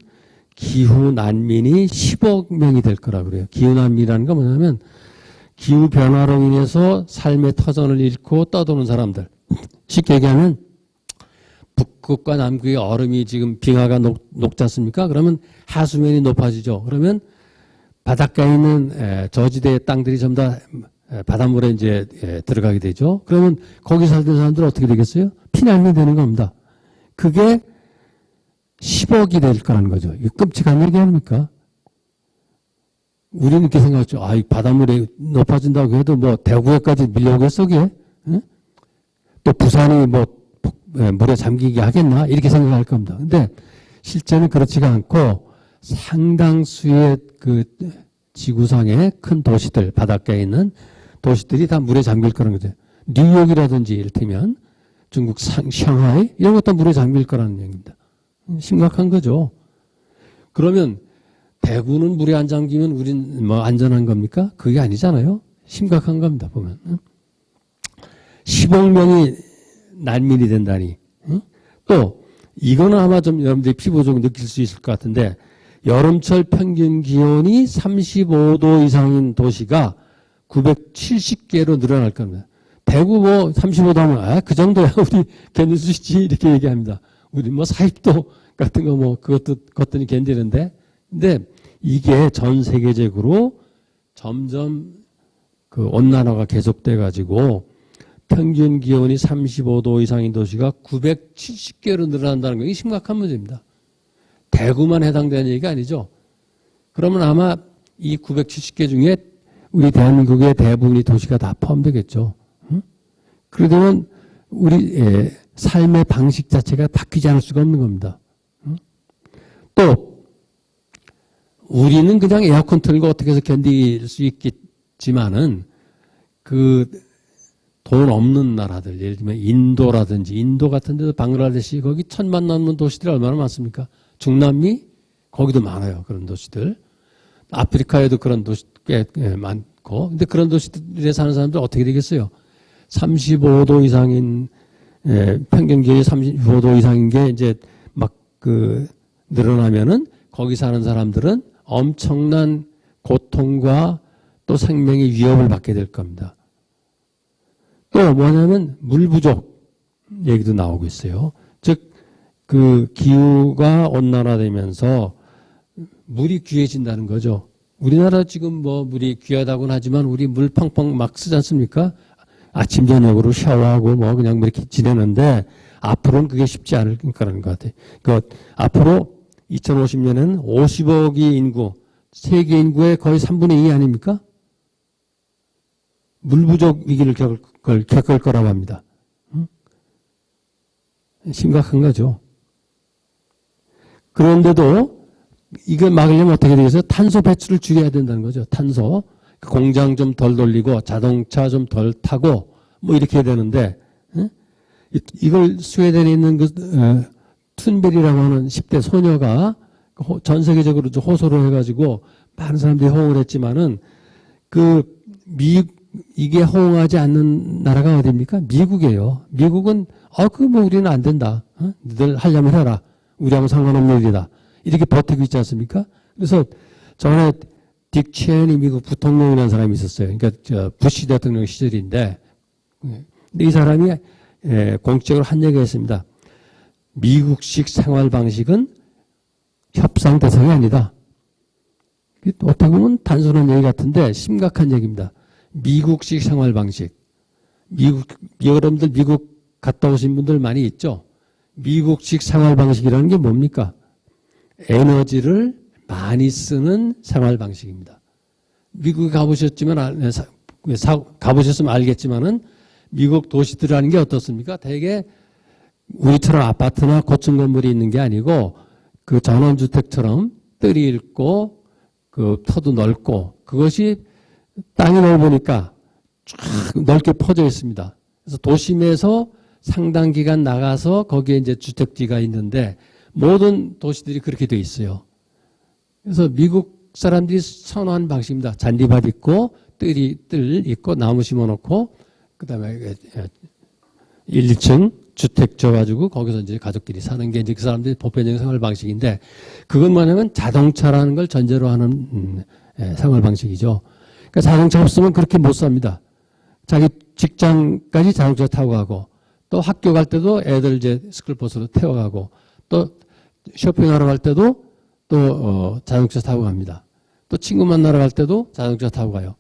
기후 난민이 10억 명이 될 거라 그래요. 기후 난민이라는 건 뭐냐면 기후 변화로 인해서 삶의 터전을 잃고 떠도는 사람들. 쉽게 얘기하면 북극과 남극의 얼음이 지금 빙하가 녹지 않습니까? 그러면 하수면이 높아지죠. 그러면 바닷가에 있는 저지대의 땅들이 전부 다 바닷물에 이제 들어가게 되죠. 그러면 거기 살던 사람들은 어떻게 되겠어요? 피난민이 되는 겁니다. 그게 10억이 될 거라는 거죠. 이거 끔찍한 얘기 아닙니까? 우리는 이렇게 생각하죠. 이 바닷물이 높아진다고 해도 뭐 대구에까지 밀려오겠어, 그게? 응? 또 부산이 뭐 물에 잠기게 하겠나? 이렇게 생각할 겁니다. 근데 실제는 그렇지가 않고 상당수의 그 지구상의 큰 도시들, 바닷가에 있는 도시들이 다 물에 잠길 거라는 거죠. 뉴욕이라든지 이를테면 중국 상하이 이런 것도 물에 잠길 거라는 얘기입니다. 심각한 거죠. 그러면 대구는 물에 안 잠기면 우린 뭐 안전한 겁니까? 그게 아니잖아요. 심각한 겁니다. 보면 10억 명이 난민이 된다니. 또 이거는 아마 좀 여러분들이 피부적으로 느낄 수 있을 것 같은데 여름철 평균 기온이 35도 이상인 도시가 970개로 늘어날 겁니다. 대구 뭐 35도 하면 그 정도야 우리 견딜 수 있지 이렇게 얘기합니다. 우리 뭐 40도 같은 거 뭐 그것들이 견디는데 근데 이게 전 세계적으로 점점 그 온난화가 계속돼 가지고 평균 기온이 35도 이상인 도시가 970개로 늘어난다는 게 심각한 문제입니다. 대구만 해당되는 얘기가 아니죠. 그러면 아마 이 970개 중에 우리 대한민국의 대부분이 도시가 다 포함되겠죠. 그러면 우리 삶의 방식 자체가 바뀌지 않을 수가 없는 겁니다. 또 우리는 그냥 에어컨 틀고 어떻게 해서 견딜 수 있겠지만은 그 돈 없는 나라들 예를 들면 인도라든지 인도 같은 데도 방글라데시 거기 1000만 넘는 도시들이 얼마나 많습니까? 중남미 거기도 많아요. 그런 도시들. 아프리카에도 그런 도시 꽤 많고 근데 그런 도시들에 사는 사람들 어떻게 되겠어요? 35도 이상인 평균 기온이 35도 이상인 게 이제 막 그 늘어나면은 거기 사는 사람들은 엄청난 고통과 또 생명의 위협을 받게 될 겁니다. 또 뭐냐면 물 부족 얘기도 나오고 있어요. 즉 그 기후가 온난화되면서 물이 귀해진다는 거죠. 우리나라 지금 뭐 물이 귀하다고는 하지만 우리 물 펑펑 막 쓰지 않습니까? 아침 저녁으로 샤워하고 뭐 그냥 이렇게 지내는데 앞으로는 그게 쉽지 않을 거라는 것 같아요. 그 앞으로 2050년에는 50억이 인구, 세계 인구의 거의 3분의 2 아닙니까? 물 부족 위기를 겪을 거라고 합니다. 심각한 거죠. 그런데도 이걸 막으려면 어떻게 되겠어요? 탄소 배출을 줄여야 된다는 거죠. 탄소. 공장 좀 덜 돌리고 자동차 좀 덜 타고 뭐 이렇게 해야 되는데 이걸 스웨덴에 있는 그 툰베리라고 하는 10대 소녀가 전 세계적으로 호소를 해가지고 많은 사람들이 호응을 했지만은 이게 호응하지 않는 나라가 어디입니까? 미국이에요. 미국은 뭐 우리는 안 된다. 너희들 하려면 해라. 우리하고 상관없는 일이다. 이렇게 버티고 있지 않습니까? 그래서 전에 딕 체니 미국 부통령이라는 사람이 있었어요. 그러니까 부시 대통령 시절인데 근데 이 사람이 공식적으로 한 얘기가 있습니다. 미국식 생활 방식은 협상 대상이 아니다. 어떻게 보면 단순한 얘기 같은데 심각한 얘기입니다. 미국식 생활 방식. 여러분들 미국 갔다 오신 분들 많이 있죠? 미국식 생활 방식이라는 게 뭡니까? 에너지를 많이 쓰는 생활 방식입니다. 미국에 가보셨으면 알겠지만은 미국 도시들이라는 게 어떻습니까? 대개 우리처럼 아파트나 고층 건물이 있는 게 아니고 그 전원주택처럼 뜰이 있고 그 터도 넓고 그것이 땅이 넓으니까 쫙 넓게 퍼져 있습니다. 그래서 도심에서 상당 기간 나가서 거기에 이제 주택지가 있는데 모든 도시들이 그렇게 돼 있어요. 그래서 미국 사람들이 선호한 방식입니다. 잔디밭 있고 뜰 있고 나무 심어놓고 그다음에 1, 2층 주택 줘가지고 거기서 이제 가족끼리 사는 게 이제 그 사람들이 보편적인 생활 방식인데 그건 뭐냐면 자동차라는 걸 전제로 하는 생활 방식이죠. 그러니까 자동차 없으면 그렇게 못 삽니다. 자기 직장까지 자동차 타고 가고 또 학교 갈 때도 애들 이제 스쿨버스로 태워가고 또 쇼핑하러 갈 때도 또 자동차 타고 갑니다. 또 친구 만나러 갈 때도 자동차 타고 가요.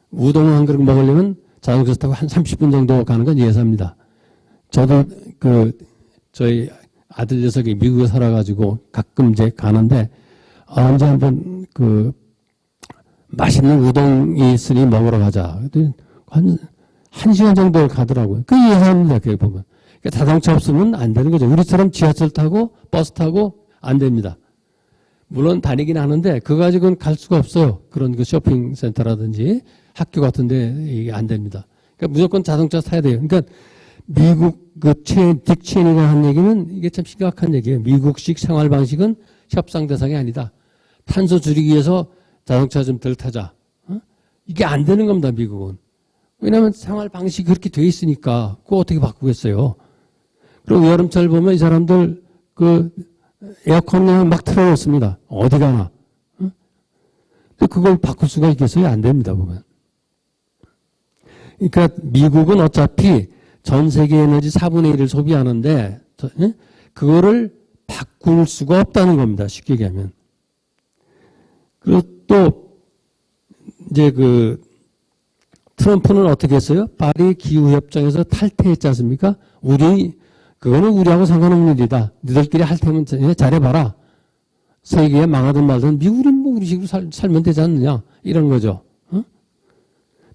우동 한 그릇 먹으려면 자동차 타고 한 30분 정도 가는 건 예사입니다. 저도 저희 아들 녀석이 미국에 살아가지고 가끔 이제 가는데 언제 한번 맛있는 우동이 있으니 먹으러 가자. 한 시간 정도 가더라고요. 그 예사입니다. 그게 보면. 그러니까 자동차 없으면 안 되는 거죠. 우리처럼 지하철 타고 버스 타고 안 됩니다. 물론 다니긴 하는데 그거 가지고는 갈 수가 없어요. 그런 쇼핑센터라든지 학교 같은데 이게 안 됩니다. 그러니까 무조건 자동차 타야 돼요. 그러니까 미국 딕 체니가 한 얘기는 이게 참 심각한 얘기예요. 미국식 생활 방식은 협상 대상이 아니다. 탄소 줄이기 위해서 자동차 좀 덜 타자. 이게 안 되는 겁니다. 미국은. 왜냐하면 생활 방식이 그렇게 돼 있으니까 그거 어떻게 바꾸겠어요. 그리고 여름철 보면 이 사람들 에어컨을 막 틀어놓습니다. 어디 가나. 근데 그걸 바꿀 수가 있겠어요? 안 됩니다. 보면. 그러니까 미국은 어차피 전 세계 에너지 4분의 1을 소비하는데 그거를 바꿀 수가 없다는 겁니다. 쉽게 얘기하면. 그리고 또 이제 트럼프는 어떻게 했어요? 파리 기후협정에서 탈퇴했지 않습니까? 그거는 우리하고 상관없는 일이다. 너희들끼리 할 테면 잘해봐라. 세계에 망하든 말든 미국은 뭐 우리 식으로 살면 되지 않느냐. 이런 거죠.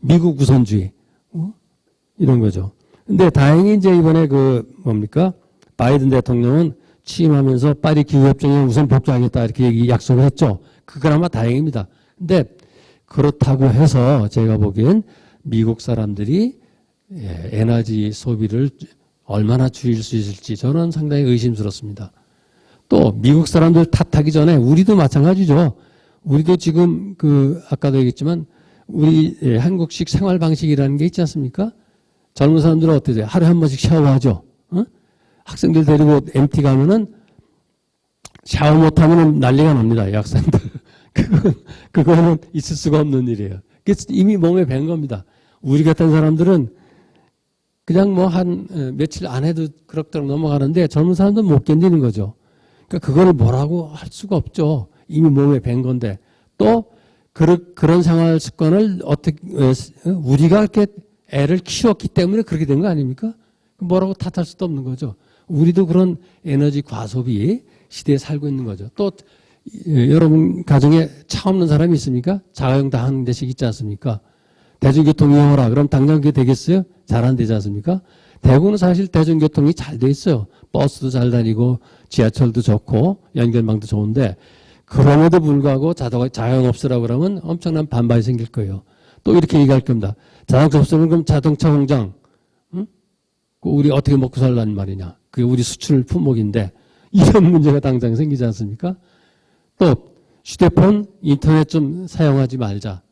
미국 우선주의. 이런 거죠. 근데 다행히 이제 이번에 바이든 대통령은 취임하면서 파리 기후협정에 우선 복귀하겠다 이렇게 약속을 했죠. 그나마 다행입니다. 근데 그렇다고 해서 제가 보기엔 미국 사람들이 에너지 소비를 얼마나 줄일 수 있을지 저는 상당히 의심스럽습니다. 또 미국 사람들 탓하기 전에 우리도 마찬가지죠. 우리도 지금 아까도 얘기했지만 우리 한국식 생활 방식이라는 게 있지 않습니까? 젊은 사람들은 어때요? 하루에 한 번씩 샤워하죠. 학생들 데리고 MT 가면은 샤워 못하면 난리가 납니다. 이 학생들. 그거는 있을 수가 없는 일이에요. 이미 몸에 밴 겁니다. 우리 같은 사람들은 그냥 며칠 안 해도 그럭저럭 넘어가는데 젊은 사람들은 못 견디는 거죠. 그러니까 그거를 뭐라고 할 수가 없죠. 이미 몸에 밴 건데. 또 그런 생활 습관을 우리가 이렇게 애를 키웠기 때문에 그렇게 된 거 아닙니까? 뭐라고 탓할 수도 없는 거죠. 우리도 그런 에너지 과소비 시대에 살고 있는 거죠. 또 여러분 가정에 차 없는 사람이 있습니까? 자가용 다 하는 데씩 있지 않습니까? 대중교통 이용하라. 그럼 당장 그게 되겠어요? 잘 안 되지 않습니까? 대구는 사실 대중교통이 잘 돼 있어요. 버스도 잘 다니고 지하철도 좋고 연결망도 좋은데 그럼에도 불구하고 자가용 없으라고 그러면 엄청난 반발이 생길 거예요. 또 이렇게 얘기할 겁니다. 자동차 없으면 그럼 자동차 공장 우리 어떻게 먹고 살라는 말이냐. 그게 우리 수출 품목인데 이런 문제가 당장 생기지 않습니까? 또 휴대폰, 인터넷 좀 사용하지 말자.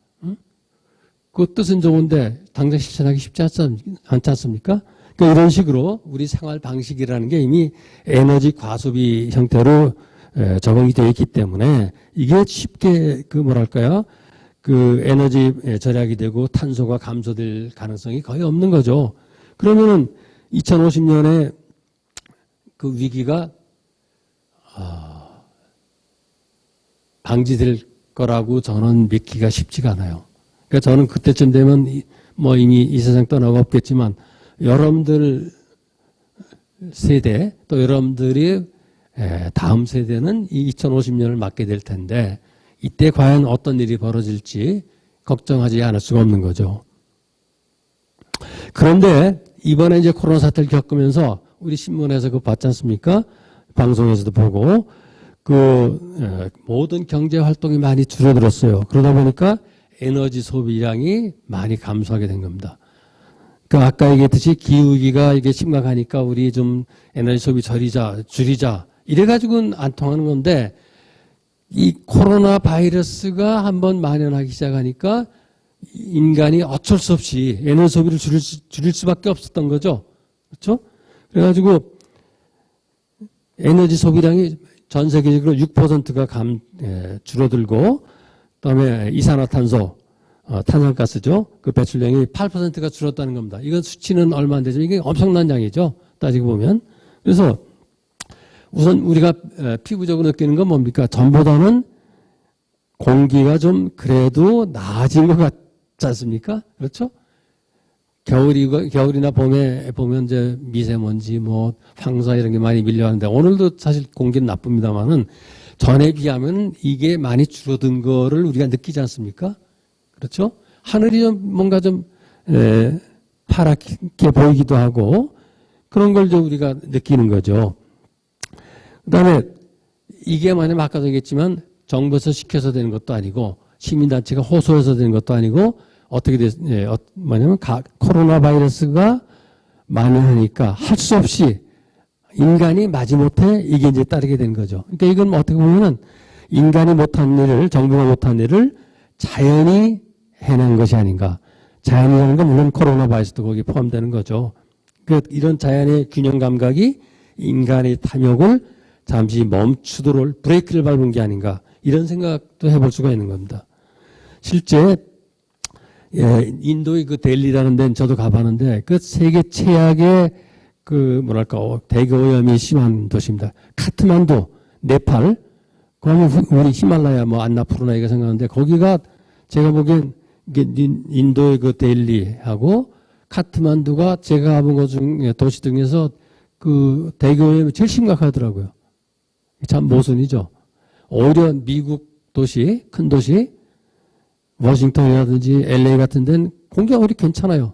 그 뜻은 좋은데 당장 실천하기 쉽지 않지 않습니까? 그러니까 이런 식으로 우리 생활 방식이라는 게 이미 에너지 과소비 형태로 적응이 되어 있기 때문에 이게 쉽게 에너지 절약이 되고 탄소가 감소될 가능성이 거의 없는 거죠. 그러면은 2050년에 그 위기가 방지될 거라고 저는 믿기가 쉽지가 않아요. 그러니까 저는 그때쯤 되면 이미 이 세상 떠나고 없겠지만 여러분들 세대 또 여러분들이 다음 세대는 이 2050년을 맞게 될 텐데 이때 과연 어떤 일이 벌어질지 걱정하지 않을 수가 없는 거죠. 그런데 이번에 이제 코로나 사태를 겪으면서 우리 신문에서 그거 봤지 않습니까? 방송에서도 보고 모든 경제 활동이 많이 줄어들었어요. 그러다 보니까 에너지 소비량이 많이 감소하게 된 겁니다. 그 아까 얘기했듯이 기후위기가 이게 심각하니까 우리 좀 에너지 소비 줄이자 이래가지고는 안 통하는 건데 이 코로나 바이러스가 한번 만연하기 시작하니까 인간이 어쩔 수 없이 에너지 소비를 줄일 수밖에 없었던 거죠. 그렇죠? 그래가지고 에너지 소비량이 전 세계적으로 6%가 줄어들고 그다음에 이산화탄소 탄산가스죠. 그 배출량이 8%가 줄었다는 겁니다. 이건 수치는 얼마 안 되죠. 이게 엄청난 양이죠. 따지고 보면. 그래서 우선 우리가 피부적으로 느끼는 건 뭡니까? 전보다는 공기가 좀 그래도 나아진 것 같지 않습니까? 그렇죠? 겨울이나 봄에 보면 이제 미세먼지, 뭐 황사 이런 게 많이 밀려왔는데 오늘도 사실 공기는 나쁩니다만은 전에 비하면 이게 많이 줄어든 거를 우리가 느끼지 않습니까? 그렇죠? 하늘이 좀 뭔가 좀 파랗게 보이기도 하고 그런 걸 좀 우리가 느끼는 거죠. 그다음에 이게 만약 아까도 얘기했지만 정부에서 시켜서 되는 것도 아니고 시민단체가 호소해서 되는 것도 아니고 어떻게 뭐냐면 코로나 바이러스가 만연하니까 할 수 없이 인간이 마지못해 이게 이제 따르게 된 거죠. 그러니까 이건 어떻게 보면은 인간이 못한 일을 정부가 못한 일을 자연이 해낸 것이 아닌가. 자연이라는 건 물론 코로나 바이러스도 거기에 포함되는 거죠. 그 이런 자연의 균형 감각이 인간의 탐욕을 잠시 멈추도록 브레이크를 밟은 게 아닌가. 이런 생각도 해볼 수가 있는 겁니다. 실제 인도의 그 델리라는 데는 저도 가봤는데 그 세계 최악의 그 뭐랄까 대기 오염이 심한 도시입니다. 카트만두, 네팔, 그러면 우리 히말라야 뭐 안나푸르나 이거 생각하는데 거기가 제가 보기엔 이게 인도의 그 델리하고 카트만두가 제가 가본 것 중에 도시 중에서 그 대기 오염이 제일 심각하더라고요. 참 모순이죠. 오히려 미국 도시, 큰 도시, 워싱턴이라든지 LA 같은 데는 공기가 오히려 괜찮아요.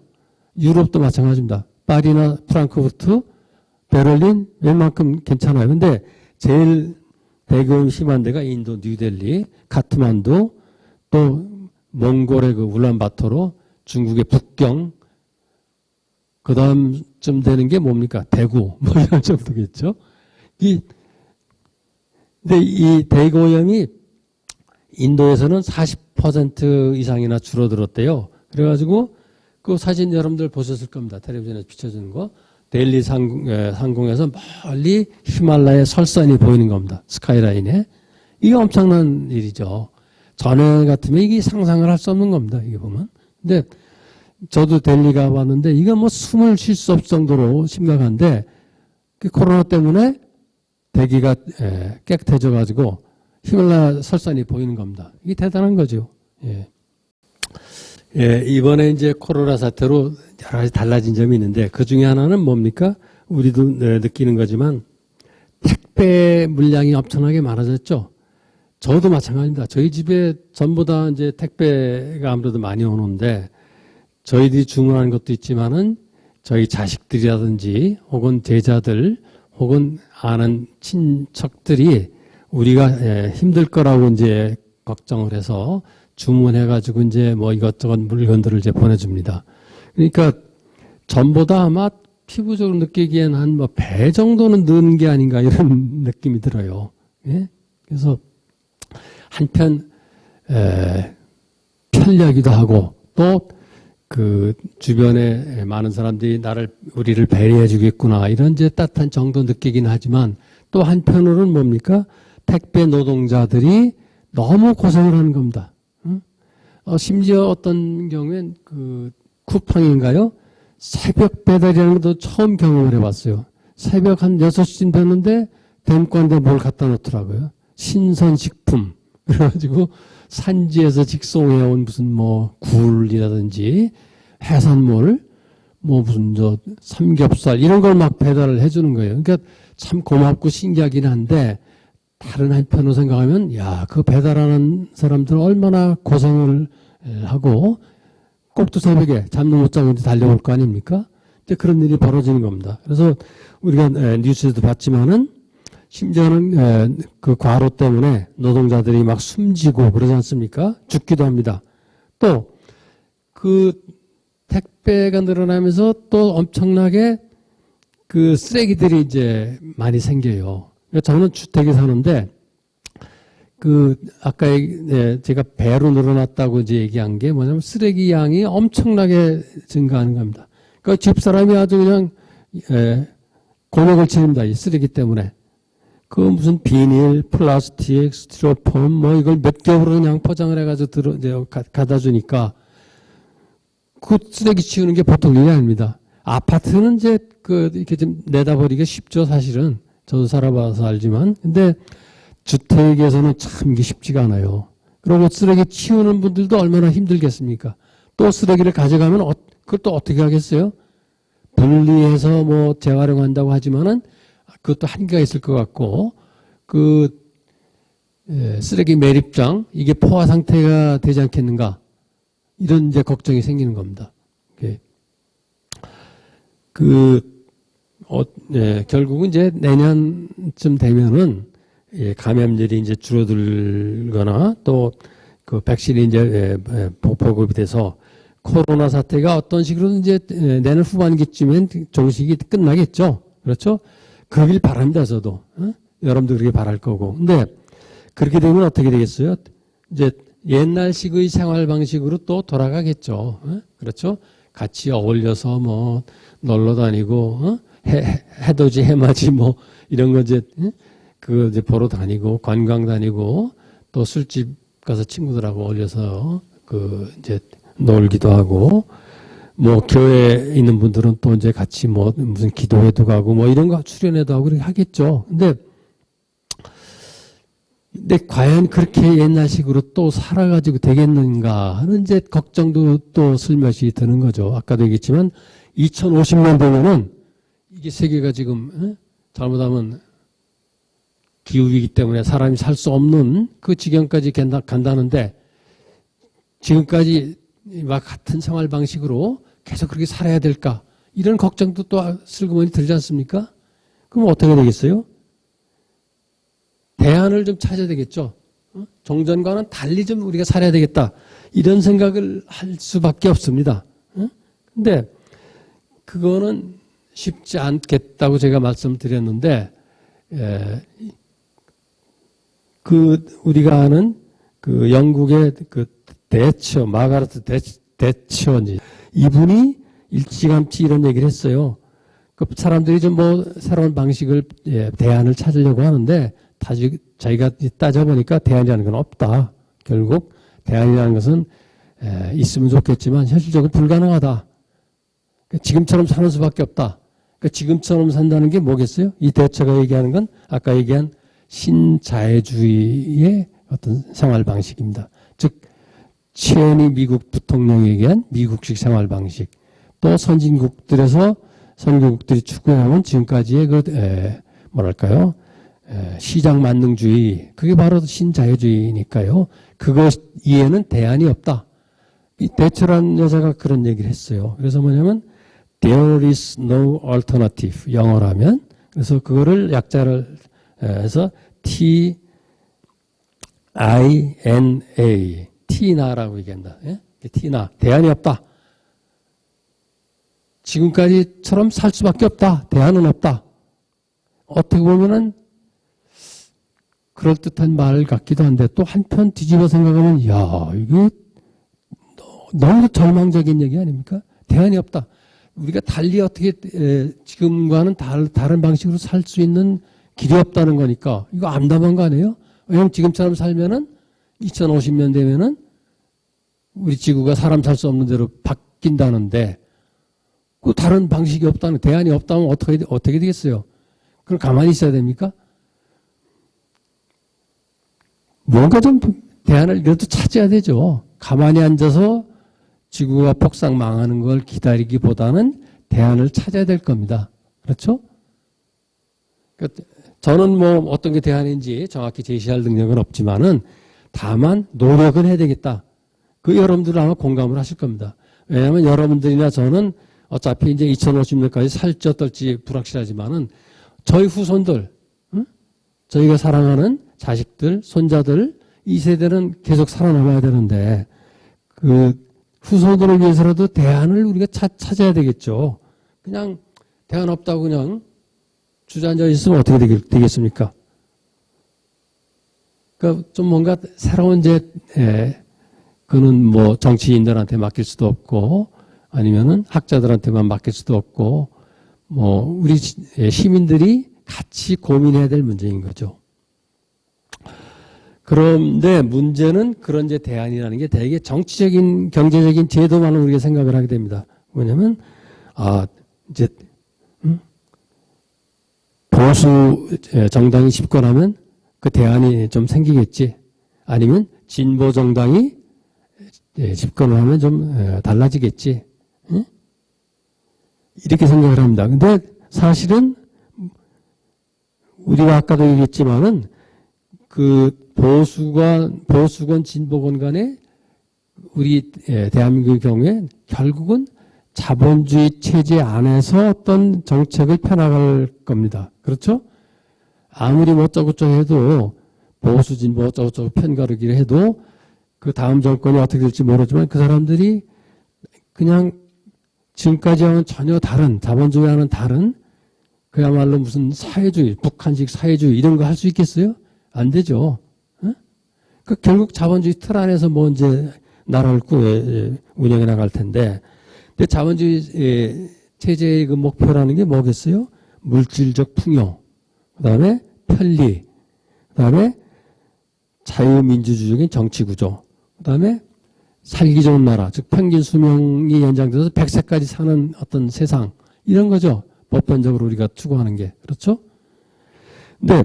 유럽도 마찬가지입니다. 파리나 프랑크푸르트, 베를린 웬만큼 괜찮아요. 근데 제일 대기오염 심한 데가 인도 뉴델리, 카트만두, 또 몽골의 그 울란바토르, 중국의 북경, 그 다음쯤 되는 게 뭡니까? 대구, 뭐 이런 정도겠죠. 근데 이 대기오염이 인도에서는 40% 이상이나 줄어들었대요. 그래가지고 그 사진 여러분들 보셨을 겁니다. 텔레비전에서 비춰주는 거. 델리 상공에서 멀리 히말라야 설산이 보이는 겁니다. 스카이라인에. 이게 엄청난 일이죠. 전에 같으면 이게 상상을 할 수 없는 겁니다. 이게 보면. 근데 저도 델리 가봤는데 이건 뭐 숨을 쉴 수 없을 정도로 심각한데 그 코로나 때문에 대기가 깨끗해져가지고 히말라야 설산이 보이는 겁니다. 이게 대단한 거죠. 이번에 이제 코로나 사태로 여러 가지 달라진 점이 있는데 그 중에 하나는 뭡니까? 우리도 느끼는 거지만 택배 물량이 엄청나게 많아졌죠. 저도 마찬가지입니다. 저희 집에 전부 다 이제 택배가 아무래도 많이 오는데 저희들이 주문하는 것도 있지만은 저희 자식들이라든지 혹은 제자들 혹은 아는 친척들이 우리가 힘들 거라고 이제 걱정을 해서 주문해가지고 이제 뭐 이것저것 물건들을 이제 보내줍니다. 그러니까 전보다 아마 피부적으로 느끼기엔 한 뭐 배 정도는 는 게 아닌가 이런 느낌이 들어요. 예? 그래서 한편 편리하기도 하고 또 그 주변에 많은 사람들이 우리를 배려해 주겠구나 이런 이제 따뜻한 정도 느끼긴 하지만 또 한편으로는 뭡니까? 택배 노동자들이 너무 고생을 하는 겁니다. 심지어 어떤 경우엔 그 쿠팡인가요? 새벽 배달이라는 것도 처음 경험을 해봤어요. 새벽 한 6시쯤 됐는데 댐관에 뭘 갖다 놓더라고요. 신선식품. 그래가지고 산지에서 직송해온 무슨 뭐 굴이라든지 해산물, 뭐 무슨 삼겹살 이런 걸 막 배달을 해주는 거예요. 그러니까 참 고맙고 신기하긴 한데 다른 한편으로 생각하면 야, 그 배달하는 사람들은 얼마나 고생을 하고 꼭두 새벽에 잠도 못 자고 달려올 거 아닙니까? 이제 그런 일이 벌어지는 겁니다. 그래서 우리가 뉴스에도 봤지만은 심지어는 그 과로 때문에 노동자들이 막 숨지고 그러지 않습니까? 죽기도 합니다. 또 그 택배가 늘어나면서 또 엄청나게 그 쓰레기들이 이제 많이 생겨요. 저는 주택에 사는데 그 아까 제가 배로 늘어났다고 이제 얘기한 게 뭐냐면 쓰레기 양이 엄청나게 증가하는 겁니다. 그러니까 집사람이 아주 그냥 곤욕을 치릅니다. 이 쓰레기 때문에. 그 무슨 비닐, 플라스틱, 스티로폼 뭐 이걸 몇 겹으로 그냥 포장을 해가지고 이제 갖다 주니까 그 쓰레기 치우는 게 보통 일이 아닙니다. 아파트는 이제 이렇게 좀 내다버리기가 쉽죠, 사실은. 저도 살아봐서 알지만. 근데 주택에서는 참 이게 쉽지가 않아요. 그리고 쓰레기 치우는 분들도 얼마나 힘들겠습니까? 또 쓰레기를 가져가면 그걸 또 어떻게 하겠어요? 분리해서 뭐 재활용한다고 하지만은 그것도 한계가 있을 것 같고, 쓰레기 매립장, 이게 포화 상태가 되지 않겠는가? 이런 이제 걱정이 생기는 겁니다. 결국은 이제 내년쯤 되면은, 감염률이 이제 줄어들거나 또 그 백신이 이제 보급이 돼서 코로나 사태가 어떤 식으로든 이제 내년 후반기쯤엔 종식이 끝나겠죠. 그렇죠? 그러길 바랍니다, 저도. 여러분도 그렇게 바랄 거고. 근데 그렇게 되면 어떻게 되겠어요? 이제 옛날식의 생활 방식으로 또 돌아가겠죠. 그렇죠? 같이 어울려서 뭐 놀러 다니고, 해돋이, 해맞이 뭐 이런 거 이제, 이제 보러 다니고, 관광 다니고, 또 술집 가서 친구들하고 어울려서 이제 놀기도 하고, 뭐 교회에 있는 분들은 또 이제 같이 뭐 무슨 기도회도 가고 뭐 이런 거 수련회도 하고 그렇게 하겠죠. 근데 과연 그렇게 옛날식으로 또 살아가지고 되겠는가 하는 이제 걱정도 또 슬며시 드는 거죠. 아까도 얘기했지만 2050년 되면은 이게 세계가 지금 잘못하면 기후위기 때문에 사람이 살 수 없는 그 지경까지 간다는데 지금까지 막 같은 생활 방식으로 계속 그렇게 살아야 될까? 이런 걱정도 또 슬그머니 들지 않습니까? 그럼 어떻게 되겠어요? 대안을 좀 찾아야 되겠죠. 종전과는 달리 좀 우리가 살아야 되겠다. 이런 생각을 할 수밖에 없습니다. 근데 그거는 쉽지 않겠다고 제가 말씀드렸는데, 우리가 아는 영국의 대처, 마가레트 대처, 이분이 일찌감치 이런 얘기를 했어요. 사람들이 좀 뭐 새로운 방식을, 대안을 찾으려고 하는데, 자기가 따져보니까 대안이라는 건 없다. 결국 대안이라는 것은 있으면 좋겠지만 현실적으로 불가능하다. 지금처럼 사는 수밖에 없다. 지금처럼 산다는 게 뭐겠어요? 이 대처가 얘기하는 건 아까 얘기한 신자유주의의 어떤 생활 방식입니다. 즉, 체니 미국 부통령이 얘기한 미국식 생활 방식. 또 선진국들이 추구해온 지금까지의 뭐랄까요? 시장 만능주의. 그게 바로 신자유주의니까요. 그것 이해는 대안이 없다. 이 대처란 여자가 그런 얘기를 했어요. 그래서 뭐냐면, there is no alternative. 영어라면. 그래서 그거를 약자를 해서 T-I-N-A. 티나라고 얘기한다. 티나. 대안이 없다. 지금까지처럼 살 수밖에 없다. 대안은 없다. 어떻게 보면은 그럴듯한 말 같기도 한데 또 한편 뒤집어 생각하면 이게 너무 절망적인 얘기 아닙니까? 대안이 없다. 우리가 달리 어떻게 지금과는 다른 방식으로 살 수 있는 길이 없다는 거니까 이거 암담한 거 아니에요? 왜냐면 지금처럼 살면은 2050년 되면은 우리 지구가 사람 살 수 없는 대로 바뀐다는데 그 다른 방식이 없다는, 대안이 없다면 어떻게 되겠어요? 그럼 가만히 있어야 됩니까? 뭔가 좀 대안을 이라도 찾아야 되죠. 가만히 앉아서 지구가 폭삭 망하는 걸 기다리기보다는 대안을 찾아야 될 겁니다. 그렇죠? 저는 뭐 어떤 게 대안인지 정확히 제시할 능력은 없지만은 다만 노력은 해야 되겠다. 여러분들은 아마 공감을 하실 겁니다. 왜냐하면 여러분들이나 저는 어차피 이제 2050년까지 살지 어떨지 불확실하지만은 저희 후손들, 저희가 사랑하는 자식들, 손자들, 이 세대는 계속 살아남아야 되는데, 후손들을 위해서라도 대안을 우리가 찾아야 되겠죠. 그냥 대안 없다고 그냥 주저앉아 있으면 어떻게 되겠습니까? 그러니까 좀 뭔가 새로운 그는 뭐 정치인들한테 맡길 수도 없고 아니면은 학자들한테만 맡길 수도 없고 뭐 우리 시민들이 같이 고민해야 될 문제인 거죠. 그런데 문제는 그런 대안이라는 게 대개 정치적인 경제적인 제도만을 우리가 생각을 하게 됩니다. 뭐냐면 이제 보수 정당이 집권하면 그 대안이 좀 생기겠지. 아니면 진보 정당이 집권을 하면 좀 달라지겠지. 이렇게 생각을 합니다. 근데 사실은 우리가 아까도 얘기했지만은 그 보수건 진보건 간에 우리 대한민국의 경우에 결국은 자본주의 체제 안에서 어떤 정책을 펴나갈 겁니다. 그렇죠? 아무리 뭐 어쩌고저쩌고 해도 보수 진보 어쩌고저쩌고 편가르기를 해도 그 다음 정권이 어떻게 될지 모르지만 그 사람들이 그냥 지금까지와는 전혀 다른 자본주의와는 다른 그야말로 무슨 사회주의, 북한식 사회주의 이런 거 할 수 있겠어요? 안 되죠. 그 결국 자본주의 틀 안에서 뭐 이제 나라를 운영해 나갈 텐데, 근데 자본주의 체제의 그 목표라는 게 뭐겠어요? 물질적 풍요, 그다음에 편리, 그다음에 자유민주주의적인 정치 구조, 그다음에 살기 좋은 나라, 즉 평균 수명이 연장돼서 100세까지 사는 어떤 세상 이런 거죠. 보편적으로 우리가 추구하는 게 그렇죠. 근데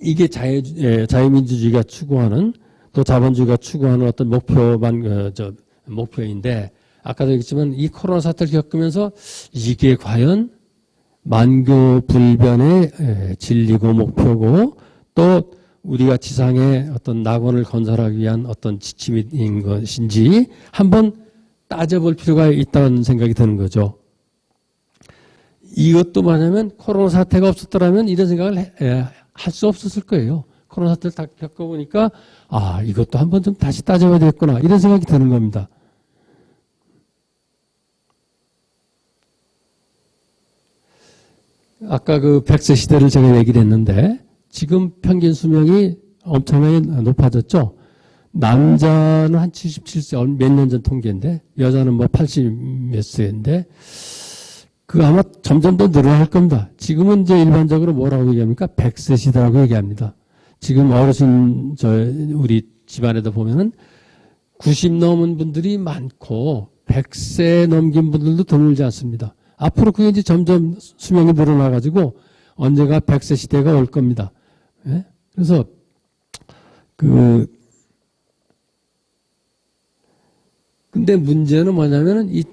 이게 자유민주주의가 추구하는 또 자본주의가 추구하는 어떤 목표인데 아까도 얘기했지만 이 코로나 사태를 겪으면서 이게 과연 만교불변의 진리고 목표고 또 우리가 지상에 어떤 낙원을 건설하기 위한 어떤 지침인 것인지 한번 따져볼 필요가 있다는 생각이 드는 거죠. 이것도 뭐냐면 코로나 사태가 없었더라면 이런 생각을 할 수 없었을 거예요. 코로나 사태를 다 겪어보니까 이것도 한번 좀 다시 따져봐야 되겠구나 이런 생각이 드는 겁니다. 아까 그 100세 시대를 제가 얘기를 했는데 지금 평균 수명이 엄청나게 높아졌죠. 남자는 한 77세, 몇 년 전 통계인데 여자는 뭐 80 몇 세인데 그 아마 점점 더 늘어날 겁니다. 지금은 이제 일반적으로 뭐라고 얘기합니까? 100세 시대라고 얘기합니다. 지금 어르신 우리 집안에도 보면은 90 넘은 분들이 많고 100세 넘긴 분들도 드물지 않습니다. 앞으로 그게 이제 점점 수명이 늘어나가지고 언젠가 100세 시대가 올 겁니다. 예? 그래서 근데 문제는 뭐냐면은 이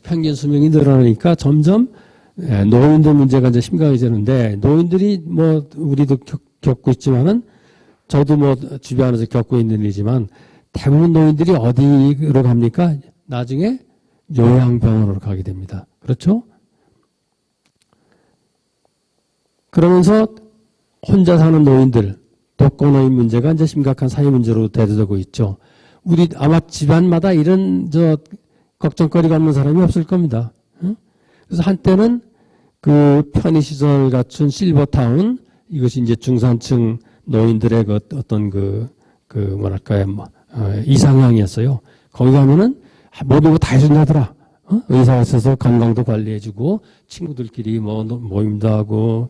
평균 수명이 늘어나니까 점점 노인들 문제가 이제 심각해지는데 노인들이 뭐 우리도 겪고 있지만은 저도 뭐 주변에서 겪고 있는 일이지만 대부분 노인들이 어디로 갑니까? 나중에 요양병원으로 가게 됩니다. 그렇죠? 그러면서 혼자 사는 노인들, 독거노인 문제가 이제 심각한 사회 문제로 대두되고 있죠. 우리 아마 집안마다 이런 걱정거리가 없는 사람이 없을 겁니다. 그래서 한때는 그 편의시설 갖춘 실버타운, 이것이 이제 중산층 노인들의 어떤 이상향이었어요. 거기 가면은 모든 거 다 해준다더라. 의사가 있어서 건강도 관리해주고, 친구들끼리 뭐 모임도 하고,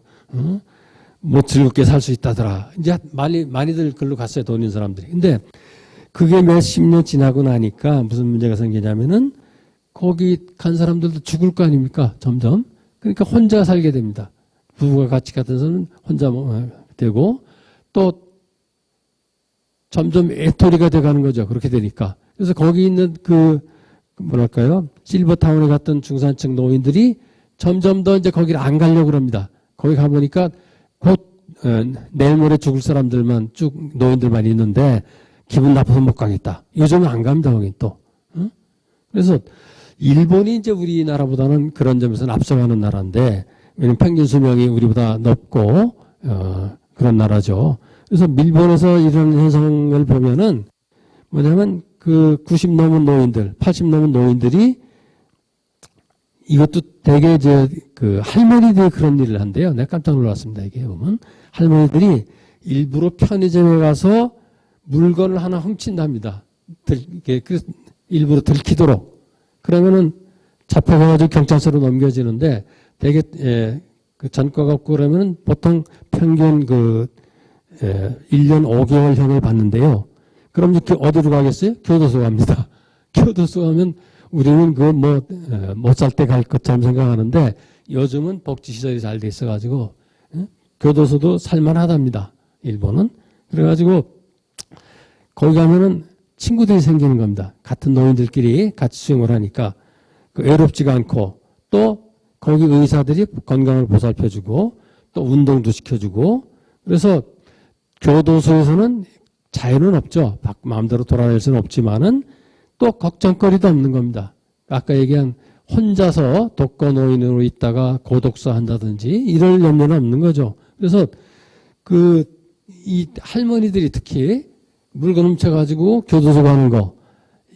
뭐 즐겁게 살 수 있다더라. 이제 많이들 글로 갔어요, 돈 있는 사람들이. 근데 그게 몇십 년 지나고 나니까 무슨 문제가 생기냐면은 거기 간 사람들도 죽을 거 아닙니까? 점점. 그러니까 혼자 살게 됩니다. 부부가 같이 갔던 사람은 혼자 되고 또 점점 애토리가 돼가는 거죠. 그렇게 되니까. 그래서 거기 있는 실버타운에 갔던 중산층 노인들이 점점 더 이제 거기를 안 가려고 합니다. 거기 가보니까 곧 내일 모레 죽을 사람들만 노인들만 있는데 기분 나빠서 못 가겠다. 요즘은 안 갑니다. 거긴 또. 그래서 일본이 이제 우리나라보다는 그런 점에서는 앞서가는 나라인데 왜냐면 평균 수명이 우리보다 높고 그런 나라죠. 그래서 일본에서 이런 현상을 보면은 뭐냐면 그 90 넘은 노인들, 80 넘은 노인들이 이것도 되게 이제 그 할머니들이 그런 일을 한대요. 내가 깜짝 놀랐습니다. 이게 보면 할머니들이 일부러 편의점에 가서 물건을 하나 훔친답니다. 일부러 들키도록. 그러면은 잡혀가지고 경찰서로 넘겨지는데 되게 그 전과가 없고 그러면은 보통 평균 1년 5개월형을 받는데요. 그럼 이렇게 어디로 가겠어요? 교도소 갑니다. 교도소 가면 우리는 못 살 때 갈 것처럼 생각하는데 요즘은 복지시설이 잘 돼 있어가지고 교도소도 살만하답니다. 일본은. 그래가지고 거기 가면은 친구들이 생기는 겁니다. 같은 노인들끼리 같이 수용을 하니까 외롭지가 않고 또 거기 의사들이 건강을 보살펴주고 또 운동도 시켜주고 그래서 교도소에서는 자유는 없죠. 마음대로 돌아다닐 수는 없지만은 또 걱정거리도 없는 겁니다. 아까 얘기한 혼자서 독거노인으로 있다가 고독사 한다든지 이럴 염려는 없는 거죠. 그래서 이 할머니들이 특히 물건 훔쳐가지고 교도소 가는 거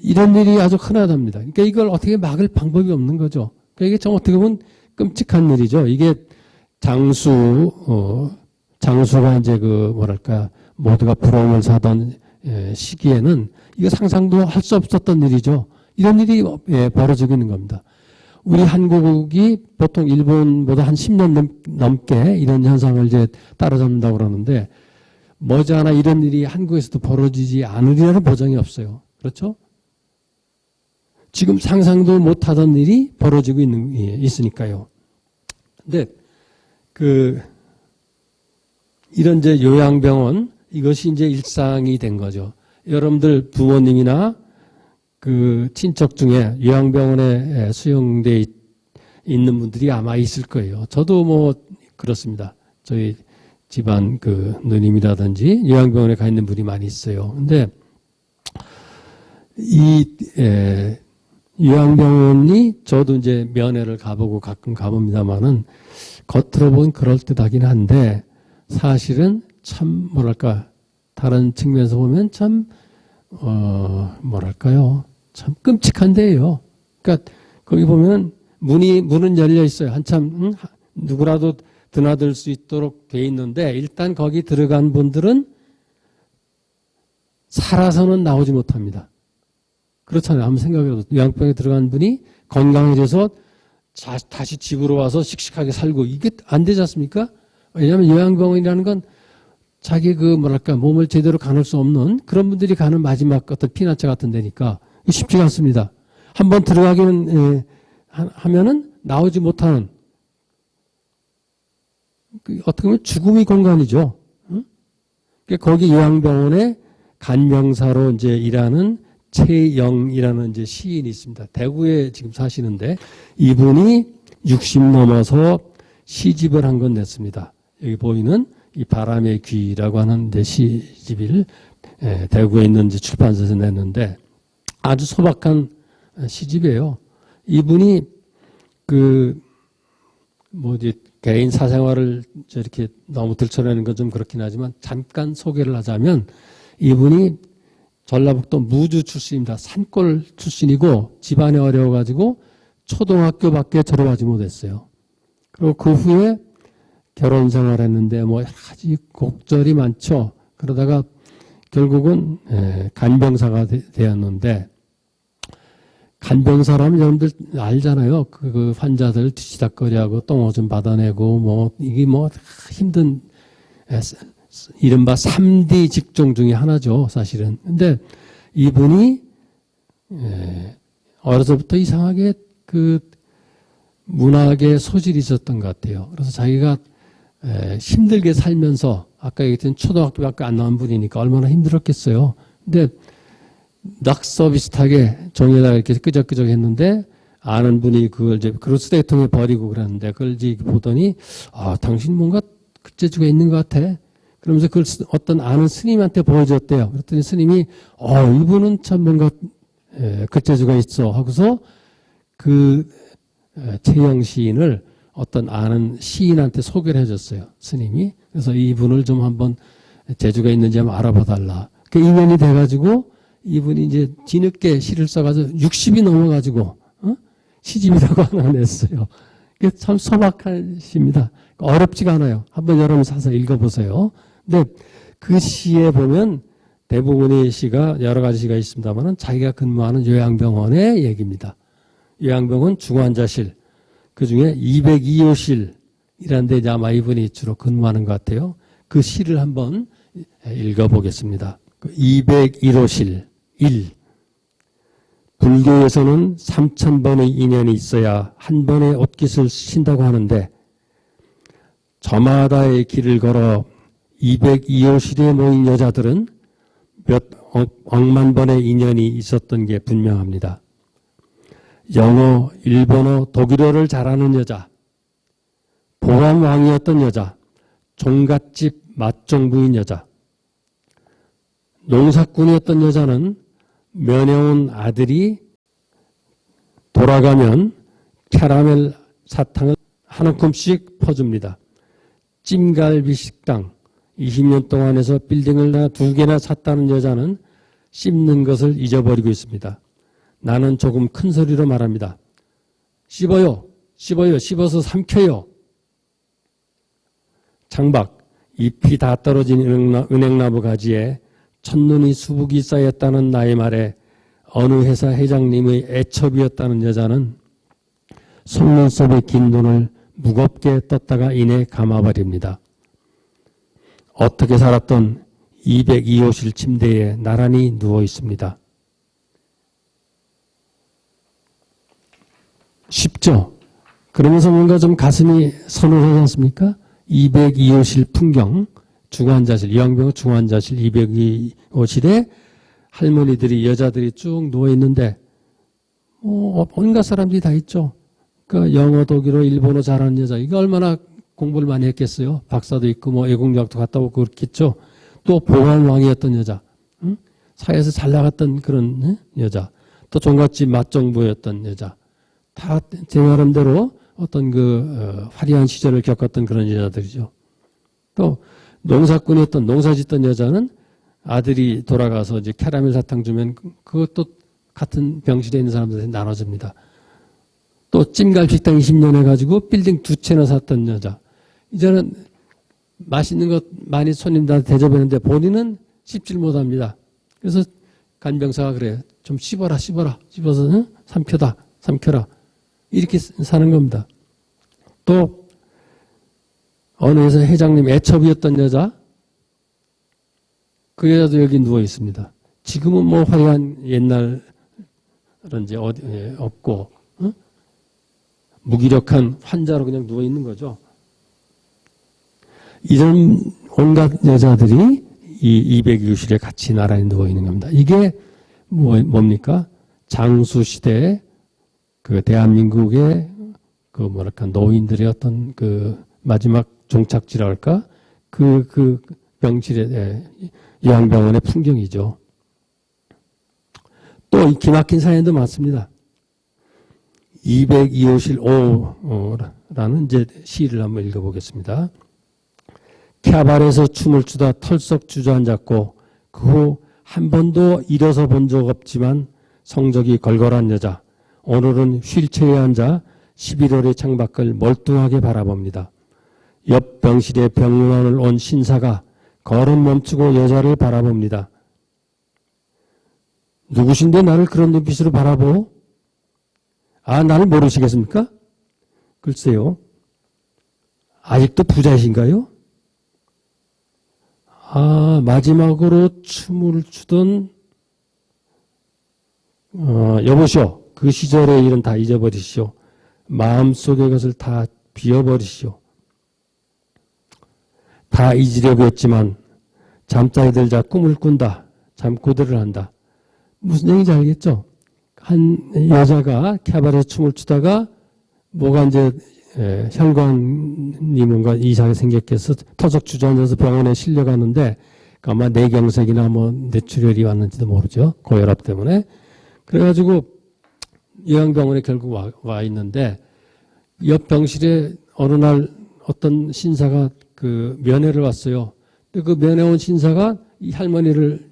이런 일이 아주 흔하답니다. 그러니까 이걸 어떻게 막을 방법이 없는 거죠. 그러니까 이게 좀 어떻게 보면 끔찍한 일이죠. 이게 장수가 이제 모두가 부러움을 사던 시기에는 이거 상상도 할 수 없었던 일이죠. 이런 일이 벌어지고 있는 겁니다. 우리 한국이 보통 일본보다 한 10년 넘게 이런 현상을 이제 따라잡는다고 그러는데 머지않아 이런 일이 한국에서도 벌어지지 않으리라는 보장이 없어요. 그렇죠? 지금 상상도 못하던 일이 벌어지고 있으니까요. 근데 이런 이제 요양병원 이것이 이제 일상이 된 거죠. 여러분들 부모님이나 친척 중에 요양병원에 수용돼 있는 분들이 아마 있을 거예요. 저도 그렇습니다. 저희 집안 누님이라든지 요양병원에 가 있는 분이 많이 있어요. 근데 요양병원이 저도 이제 면회를 가보고 가끔 가봅니다만은 겉으로 보면 그럴듯하긴 한데 사실은 참 다른 측면에서 보면 참 참 끔찍한 데예요. 그러니까 거기 보면 문은 열려 있어요. 한참 누구라도 드나들 수 있도록 돼 있는데 일단 거기 들어간 분들은 살아서는 나오지 못합니다. 그렇잖아요. 한번 생각해봐도 요양병에 들어간 분이 건강해져서 다시 집으로 와서 씩씩하게 살고 이게 안 되지 않습니까? 왜냐하면 요양병원이라는 건 자기 몸을 제대로 가눌 수 없는 그런 분들이 가는 마지막 어떤 피난처 같은 데니까 쉽지가 않습니다. 한번 들어가기는 하면은 나오지 못하는 어떻게 보면 죽음의 공간이죠. 응? 그러니까 거기 요양병원에 간병사로 이제 일하는 최영이라는 이제 시인이 있습니다. 대구에 지금 사시는데 이분이 60 넘어서 시집을 한 건 냈습니다. 여기 보이는 이 바람의 귀라고 하는 이제 시집을 대구에 있는 이제 출판사에서 냈는데 아주 소박한 시집이에요. 이분이 개인 사생활을 저렇게 너무 들춰내는 건 좀 그렇긴 하지만 잠깐 소개를 하자면 이분이 전라북도 무주 출신입니다. 산골 출신이고 집안이 어려워가지고 초등학교밖에 졸업하지 못했어요. 그리고 그 후에 결혼 생활했는데 여러 가지 곡절이 많죠. 그러다가 결국은 간병사가 되었는데 간병사라면 여러분들 알잖아요. 그 환자들 뒤치다거리하고 똥오줌 받아내고 이게 힘든 이른바 3D 직종 중에 하나죠, 사실은. 근데 이분이 어려서부터 이상하게 문학에 소질이 있었던 것 같아요. 그래서 자기가 힘들게 살면서 아까 얘기했던 초등학교밖에 안 나온 분이니까 얼마나 힘들었겠어요. 근데 낙서 비슷하게 종이에다가 이렇게 끄적끄적 했는데 아는 분이 그걸 이제 쓰레기통에 버리고 그랬는데 그걸 이제 보더니 당신 뭔가 글재주가 있는 것 같아. 그러면서 그걸 어떤 아는 스님한테 보여줬대요. 그랬더니 스님이 이분은 참 뭔가 글재주가 있어 하고서 최영 시인을 어떤 아는 시인한테 소개를 해줬어요. 스님이. 그래서 이분을 좀 한번 재주가 있는지 한번 알아봐달라. 그 인연이 돼가지고 이분이 이제 뒤늦게 시를 써가지고 60이 넘어가지고 시집이라고 하나 냈어요. 이게 참 소박한 시입니다. 어렵지가 않아요. 한번 여러분 사서 읽어보세요. 근데 그 시에 보면 대부분의 시가 여러 가지 시가 있습니다만 자기가 근무하는 요양병원의 얘기입니다. 요양병원 중환자실, 그중에 202호실이라는 데 아마 이분이 주로 근무하는 것 같아요. 그 시를 한번 읽어보겠습니다. 201호실 1. 불교에서는 3000번의 인연이 있어야 한 번의 옷깃을 신다고 하는데 저마다의 길을 걸어 202호실에 모인 여자들은 몇 억만 번의 인연이 있었던 게 분명합니다. 영어, 일본어, 독일어를 잘하는 여자, 보람왕이었던 여자, 종갓집 맛종부인 여자, 농사꾼이었던 여자는 면회온 아들이 돌아가면 캐러멜 사탕을 한 움큼씩 퍼줍니다. 찜갈비 식당 20년 동안 해서 빌딩을 2개나 샀다는 여자는 씹는 것을 잊어버리고 있습니다. 나는 조금 큰 소리로 말합니다. 씹어요. 씹어요. 씹어서 삼켜요. 창밖 잎이 다 떨어진 은행나무 가지에 첫눈이 수북이 쌓였다는 나의 말에 어느 회사 회장님의 애첩이었다는 여자는 속눈썹의 긴 눈을 무겁게 떴다가 이내 감아버립니다. 어떻게 살았던 202호실 침대에 나란히 누워 있습니다. 쉽죠? 그러면서 뭔가 좀 가슴이 서늘하지 않습니까? 202호실 풍경, 중환자실, 요양병원 중환자실 202호실에 할머니들이, 여자들이 쭉 누워있는데, 온갖 사람들이 다 있죠. 그러니까 영어, 독일어, 일본어 잘하는 여자, 이거 얼마나 공부를 많이 했겠어요. 박사도 있고, 외국유학도 갔다 오고 그렇겠죠. 또 보안왕이었던 여자, 응? 사회에서 잘 나갔던 그런 여자, 또 종갓집 맛정부였던 여자, 다 제 나름대로 어떤 화려한 시절을 겪었던 그런 여자들이죠. 또 농사꾼이었던, 농사짓던 여자는 아들이 돌아가서 이제 캐러멜 사탕 주면 그것도 같은 병실에 있는 사람들한테 나눠줍니다. 또 찜갈식당 20년 해가지고 빌딩 2채나 샀던 여자. 이제는 맛있는 것 많이 손님들한테 대접했는데 본인은 씹질 못합니다. 그래서 간병사가 그래요. 좀 씹어라. 씹어서 삼켜라. 이렇게 사는 겁니다. 또 어느 회사 회장님 애첩이었던 여자, 그 여자도 여기 누워 있습니다. 지금은 화려한 옛날 이제 없고 무기력한 환자로 그냥 누워 있는 거죠. 이런 온갖 여자들이 이 202호실에 같이 나란히 누워 있는 겁니다. 이게 뭡니까? 장수 시대에 대한민국의 노인들의 어떤 마지막 종착지라 할까? 병실의 요양병원의 풍경이죠. 또 이 기막힌 사연도 많습니다. 202호실 5라는 이제 시를 한번 읽어보겠습니다. 캬바레에서 춤을 추다 털썩 주저앉았고 그 후 한 번도 일어서 본 적 없지만 성적이 걸걸한 여자. 오늘은 휠체어에 앉아 11월의 창밖을 멀뚱하게 바라봅니다. 옆 병실에 병원을 온 신사가 걸음 멈추고 여자를 바라봅니다. 누구신데 나를 그런 눈빛으로 바라보? 나를 모르시겠습니까? 글쎄요. 아직도 부자이신가요? 마지막으로 춤을 추던 여보시오. 그 시절의 일은 다 잊어버리시오. 마음속의 것을 다 비워버리시오. 다 잊으려고 했지만 잠자리 들자 꿈을 꾼다. 잠꼬대를 한다. 무슨 얘기인지 알겠죠? 한 여자가 캐바레 춤을 추다가 뭐가 이제 혈관이 뭔가 이상하게 생겼겠어 터석 주저앉아서 병원에 실려가는데 아마 뇌경색이나 뇌출혈이 왔는지도 모르죠. 고혈압 때문에. 그래가지고 요양병원에 결국 와 있는데 옆 병실에 어느 날 어떤 신사가 면회를 왔어요. 근데 그 면회 온 신사가 이 할머니를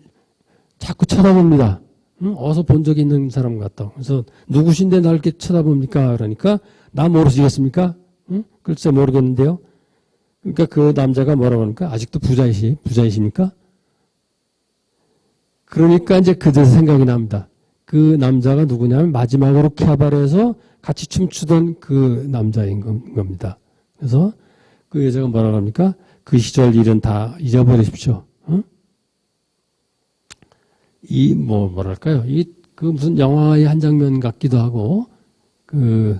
자꾸 쳐다봅니다. 응? 어서 본 적이 있는 사람 같다. 그래서 누구신데 날 이렇게 쳐다봅니까? 그러니까 나 모르시겠습니까? 응? 글쎄 모르겠는데요. 그러니까 그 남자가 뭐라고 하니까 아직도 부자이십니까? 그러니까 이제 그들 생각이 납니다. 그 남자가 누구냐면 마지막으로 키아바르에서 같이 춤추던 그 남자인 겁니다. 그래서 그 여자가 뭐라고 합니까? 그 시절 일은 다 잊어버리십시오. 응? 뭐랄까요? 그 무슨 영화의 한 장면 같기도 하고, 근데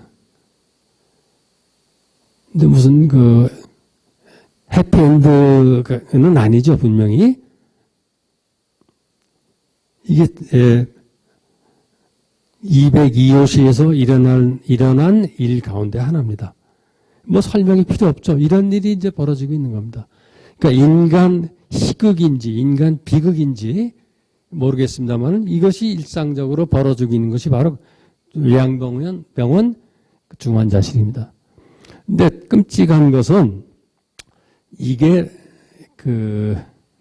무슨 해피엔드는 아니죠, 분명히. 이게, 202호시에서 일어난 일 가운데 하나입니다. 뭐 설명이 필요 없죠. 이런 일이 이제 벌어지고 있는 겁니다. 그러니까 인간 희극인지, 인간 비극인지, 모르겠습니다만 이것이 일상적으로 벌어지고 있는 것이 바로 요양병원 중환자실입니다. 근데 끔찍한 것은 이게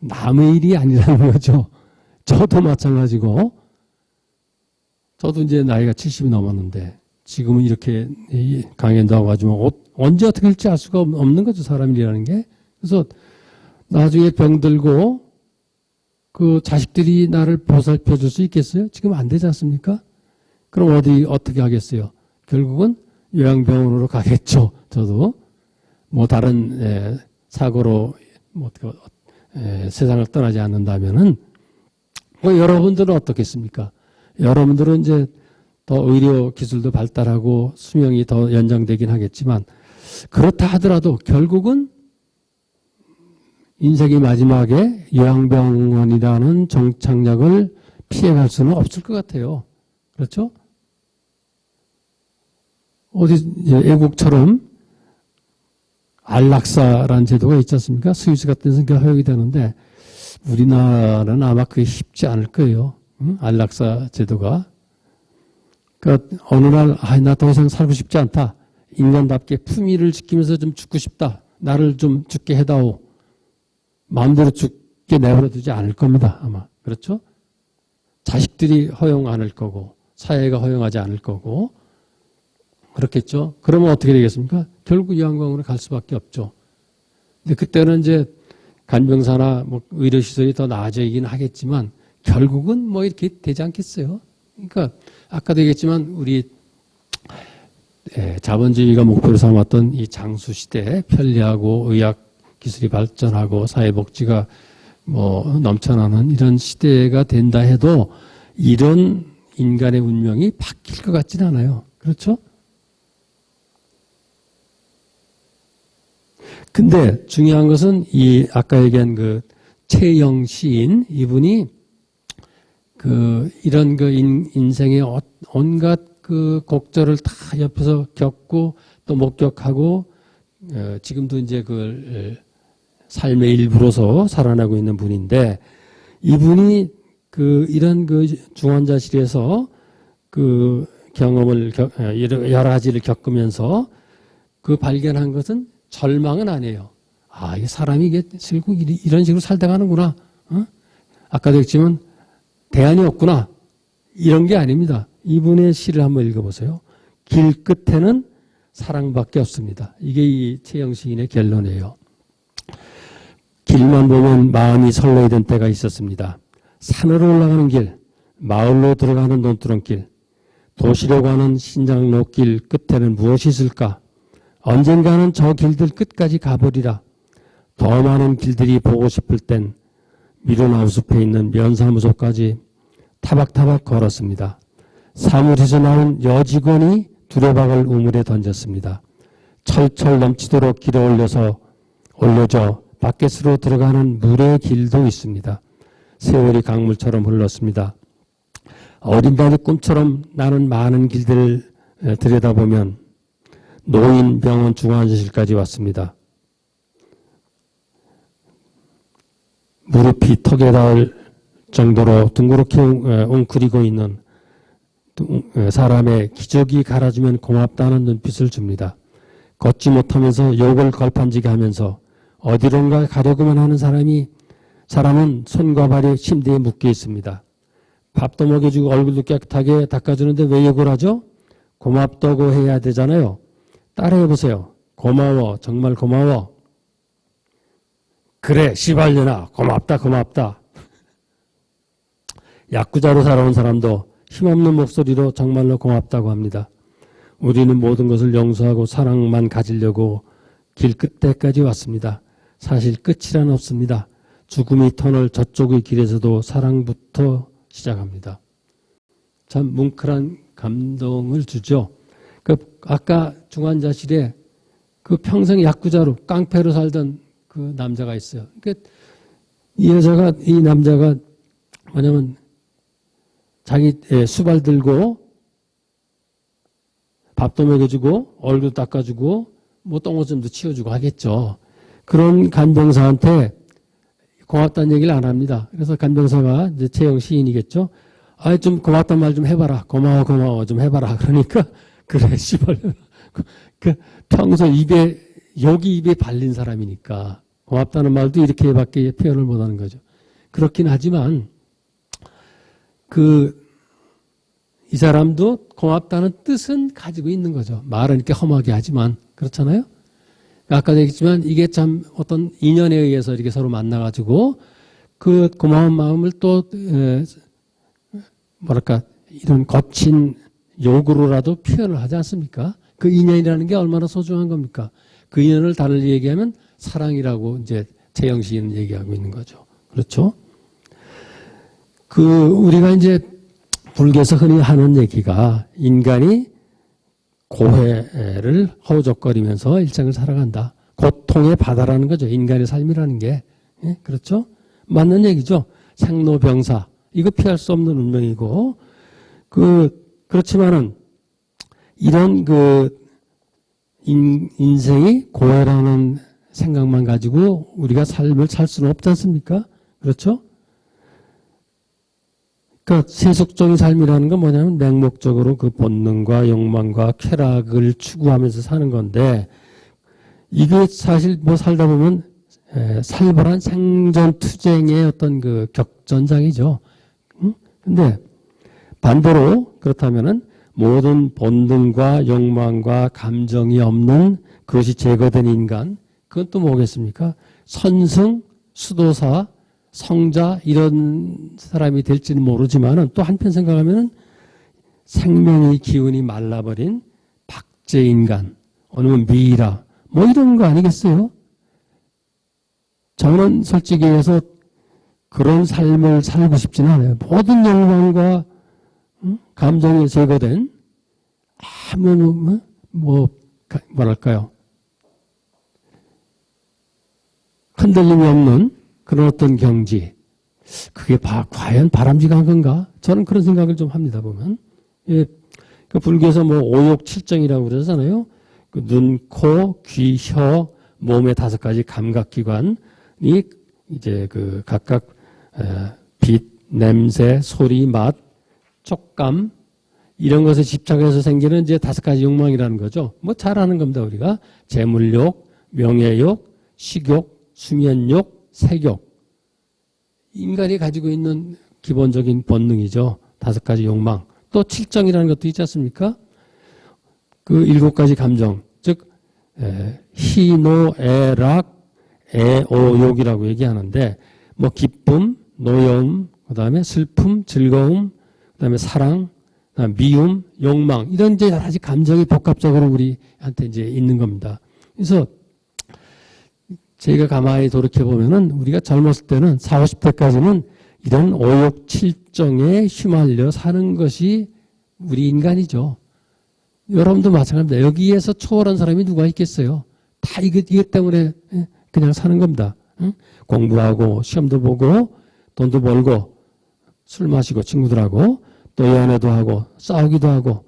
남의 일이 아니라는 거죠. 저도 마찬가지고 저도 이제 나이가 70이 넘었는데 지금은 이렇게 강연도 하고 하지만 언제 어떻게 될지 알 수가 없는 거죠. 사람이라는 게. 그래서 나중에 병들고 그 자식들이 나를 보살펴 줄 수 있겠어요? 지금 안 되지 않습니까? 그럼 어떻게 하겠어요? 결국은 요양병원으로 가겠죠. 저도. 뭐 다른, 사고로, 세상을 떠나지 않는다면은, 여러분들은 어떻겠습니까? 여러분들은 이제 더 의료 기술도 발달하고 수명이 더 연장되긴 하겠지만, 그렇다 하더라도 결국은 인생의 마지막에 요양병원이라는 정착력을 피해갈 수는 없을 것 같아요. 그렇죠? 외국처럼 안락사라는 제도가 있지 않습니까? 스위스 같은 데서 허용이 되는데 우리나라는 아마 그게 쉽지 않을 거예요. 응? 안락사 제도가. 그러니까 어느 날 나 더 이상 살고 싶지 않다. 인간답게 품위를 지키면서 좀 죽고 싶다. 나를 좀 죽게 해다오. 마음대로 죽게 내버려 두지 않을 겁니다. 아마. 그렇죠? 자식들이 허용 않을 거고 사회가 허용하지 않을 거고 그렇겠죠? 그러면 어떻게 되겠습니까? 결국 요양병원으로 갈 수밖에 없죠. 근데 그때는 이제 간병사나 의료시설이 더 나아지긴 하겠지만 결국은 이렇게 되지 않겠어요? 그러니까 아까도 얘기했지만 우리 자본주의가 목표로 삼았던 이 장수 시대 편리하고 의학 기술이 발전하고 사회복지가 넘쳐나는 이런 시대가 된다 해도 이런 인간의 운명이 바뀔 것 같지는 않아요. 그렇죠? 근데 중요한 것은 아까 얘기한 최영 시인 이분이 이런 인생의 온갖 곡절을 다 옆에서 겪고 또 목격하고 지금도 이제 삶의 일부로서 살아나고 있는 분인데 이분이 이런 중환자실에서 경험을 여러 가지를 겪으면서 발견한 것은 절망은 아니에요. 이게 사람이 이게 결국 이런 식으로 살다 가는구나. 아까도 했지만 대안이 없구나. 이런 게 아닙니다. 이분의 시를 한번 읽어보세요. 길 끝에는 사랑밖에 없습니다. 이게 이 최영 시인의 결론이에요. 길만 보면 마음이 설레이던 때가 있었습니다. 산으로 올라가는 길, 마을로 들어가는 논두렁길, 도시로 가는 신장로길 끝에는 무엇이 있을까? 언젠가는 저 길들 끝까지 가보리라. 더 많은 길들이 보고 싶을 땐 미루나우숲에 있는 면사무소까지 타박타박 걸었습니다. 사무실에서 나온 여직원이 두레박을 우물에 던졌습니다. 철철 넘치도록 길어 올려져 바켓으로 들어가는 물의 길도 있습니다. 세월이 강물처럼 흘렀습니다. 어린 날의 꿈처럼 나는 많은 길들을 들여다보면 노인 병원 중환자실까지 왔습니다. 무릎이 턱에 닿을 정도로 둥그렇게 웅크리고 있는 사람의 기저귀 갈아주면 고맙다는 눈빛을 줍니다. 걷지 못하면서 욕을 걸판지게 하면서 어디론가 가려고만 하는 사람은 손과 발이 침대에 묶여 있습니다. 밥도 먹여주고 얼굴도 깨끗하게 닦아주는데 왜 욕을 하죠? 고맙다고 해야 되잖아요. 따라해보세요. 고마워. 정말 고마워. 그래. 시발년아. 고맙다. 고맙다. 야쿠자로 살아온 사람도 힘없는 목소리로 정말로 고맙다고 합니다. 우리는 모든 것을 용서하고 사랑만 가지려고 길 끝에까지 왔습니다. 사실 끝이란 없습니다. 죽음이 터널 저쪽의 길에서도 사랑부터 시작합니다. 참 뭉클한 감동을 주죠. 아까 중환자실에 그 평생 야쿠자로 깡패로 살던 그 남자가 있어요. 이 남자가 뭐냐면 자기 수발 들고 밥도 먹여주고 얼굴 닦아주고 뭐 똥오줌도 치워주고 하겠죠. 그런 간병사한테 고맙다는 얘기를 안 합니다. 그래서 간병사가 이제 채영 시인이겠죠. 좀 고맙단 말 좀 해봐라. 고마워 좀 해봐라. 그러니까 그래 씨발. 평소 욕이 입에 발린 사람이니까 고맙다는 말도 이렇게밖에 표현을 못하는 거죠. 그렇긴 하지만 이 사람도 고맙다는 뜻은 가지고 있는 거죠. 말은 이렇게 험하게 하지만 그렇잖아요. 아까도 얘기했지만 이게 참 어떤 인연에 의해서 이렇게 서로 만나가지고 그 고마운 마음을 또 이런 거친 욕으로라도 표현을 하지 않습니까? 그 인연이라는 게 얼마나 소중한 겁니까? 그 인연을 달리 얘기하면 사랑이라고 이제 채영 시인은 얘기하고 있는 거죠. 그렇죠? 우리가 이제 불교에서 흔히 하는 얘기가 인간이 고해를 허우적거리면서 일생을 살아간다. 고통의 바다라는 거죠. 인간의 삶이라는 게. 예? 그렇죠? 맞는 얘기죠. 생로병사. 이거 피할 수 없는 운명이고, 그렇지만은, 이런 인생이 고해라는 생각만 가지고 우리가 삶을 살 수는 없지 않습니까? 그렇죠? 세속적인 삶이라는 건 뭐냐면 맹목적으로 그 본능과 욕망과 쾌락을 추구하면서 사는 건데, 이게 사실 뭐 살다 보면 살벌한 생존투쟁의 어떤 격전장이죠. 근데 반대로 그렇다면은 모든 본능과 욕망과 감정이 없는 그것이 제거된 인간, 그건 또 뭐겠습니까? 선승, 수도사, 성자 이런 사람이 될지는 모르지만은 또 한편 생각하면은 생명의 기운이 말라버린 박제인간, 아니면 미이라 뭐 이런 거 아니겠어요? 저는 솔직히 해서 그런 삶을 살고 싶지는 않아요. 모든 욕망과 감정이 제거된 아무 뭐랄까요? 흔들림이 없는 그런 어떤 경지. 그게 과연 바람직한 건가? 저는 그런 생각을 좀 합니다, 보면. 예, 불교에서 뭐 오욕칠정이라고 그러잖아요. 눈, 코, 귀, 혀, 몸의 5가지 감각기관이 이제 각각 빛, 냄새, 소리, 맛, 촉감 이런 것에 집착해서 생기는 이제 5가지 욕망이라는 거죠. 뭐 잘 아는 겁니다, 우리가. 재물욕, 명예욕, 식욕, 수면욕, 색욕. 인간이 가지고 있는 기본적인 본능이죠. 5가지 욕망. 또 칠정이라는 것도 있지 않습니까? 7가지 감정. 즉, 희노, 애락, 애오욕이라고 얘기하는데, 뭐 기쁨, 노여움, 그 다음에 슬픔, 즐거움, 그 다음에 사랑, 그다음에 미움, 욕망, 이런 이제 여러 가지 감정이 복합적으로 우리한테 이제 있는 겁니다. 그래서 저희가 가만히 돌이켜보면은 우리가 젊었을 때는 40, 50대까지는 이런 오욕 칠정에 휘말려 사는 것이 우리 인간이죠. 여러분도 마찬가지입니다. 여기에서 초월한 사람이 누가 있겠어요? 다 이것 때문에 그냥 사는 겁니다. 공부하고 시험도 보고 돈도 벌고 술 마시고 친구들하고 또 연애도 하고 싸우기도 하고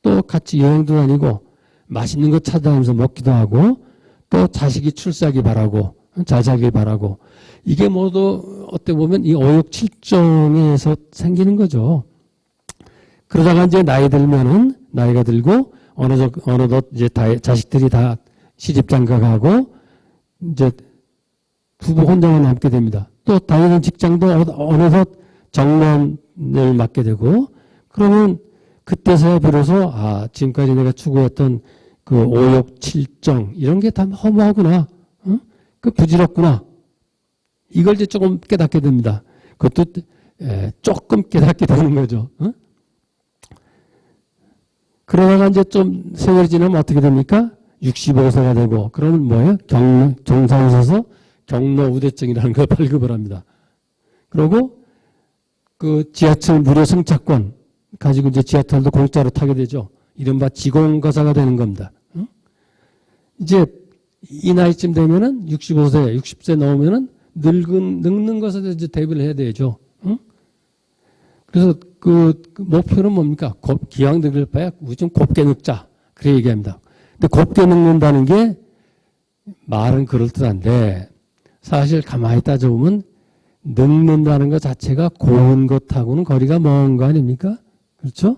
또 같이 여행도 다니고 맛있는 거 찾아다니면서 먹기도 하고 또 자식이 출세하기 바라고 잘 살길 바라고 이게 모두 어떻게 보면 이 오욕칠정에서 생기는 거죠. 그러다가 이제 나이가 들고 어느덧 이제 자식들이 다 시집장가가고 이제 부부 혼자만 남게 됩니다. 또 다니는 직장도 어느덧 정년 맞게 되고, 그러면 그때서야 비로소 지금까지 내가 추구했던 그 오욕, 칠정 이런 게 다 허무하구나, 그 부질없구나, 이걸 이제 조금 깨닫게 됩니다. 그것도 조금 깨닫게 되는 거죠. 그러다가 이제 좀 세월이 지나면 어떻게 됩니까? 65세가 되고, 그러면 뭐예요? 정상에 서서 경로 우대증이라는 걸 발급을 합니다. 그리고 그 지하철 무료 승차권 가지고 이제 지하철도 공짜로 타게 되죠. 이른바 지공거사가 되는 겁니다. 이제 이 나이쯤 되면은 65세, 60세 넘으면은 늙는 것에 이제 대비를 해야 되죠. 그래서 그 목표는 뭡니까? 기왕 늙을 바에 우리 좀 곱게 늙자. 그래 얘기합니다. 근데 곱게 늙는다는 게 말은 그럴듯한데 사실 가만히 따져보면 늙는다는 것 자체가 고운 것하고는 거리가 먼 거 아닙니까? 그렇죠?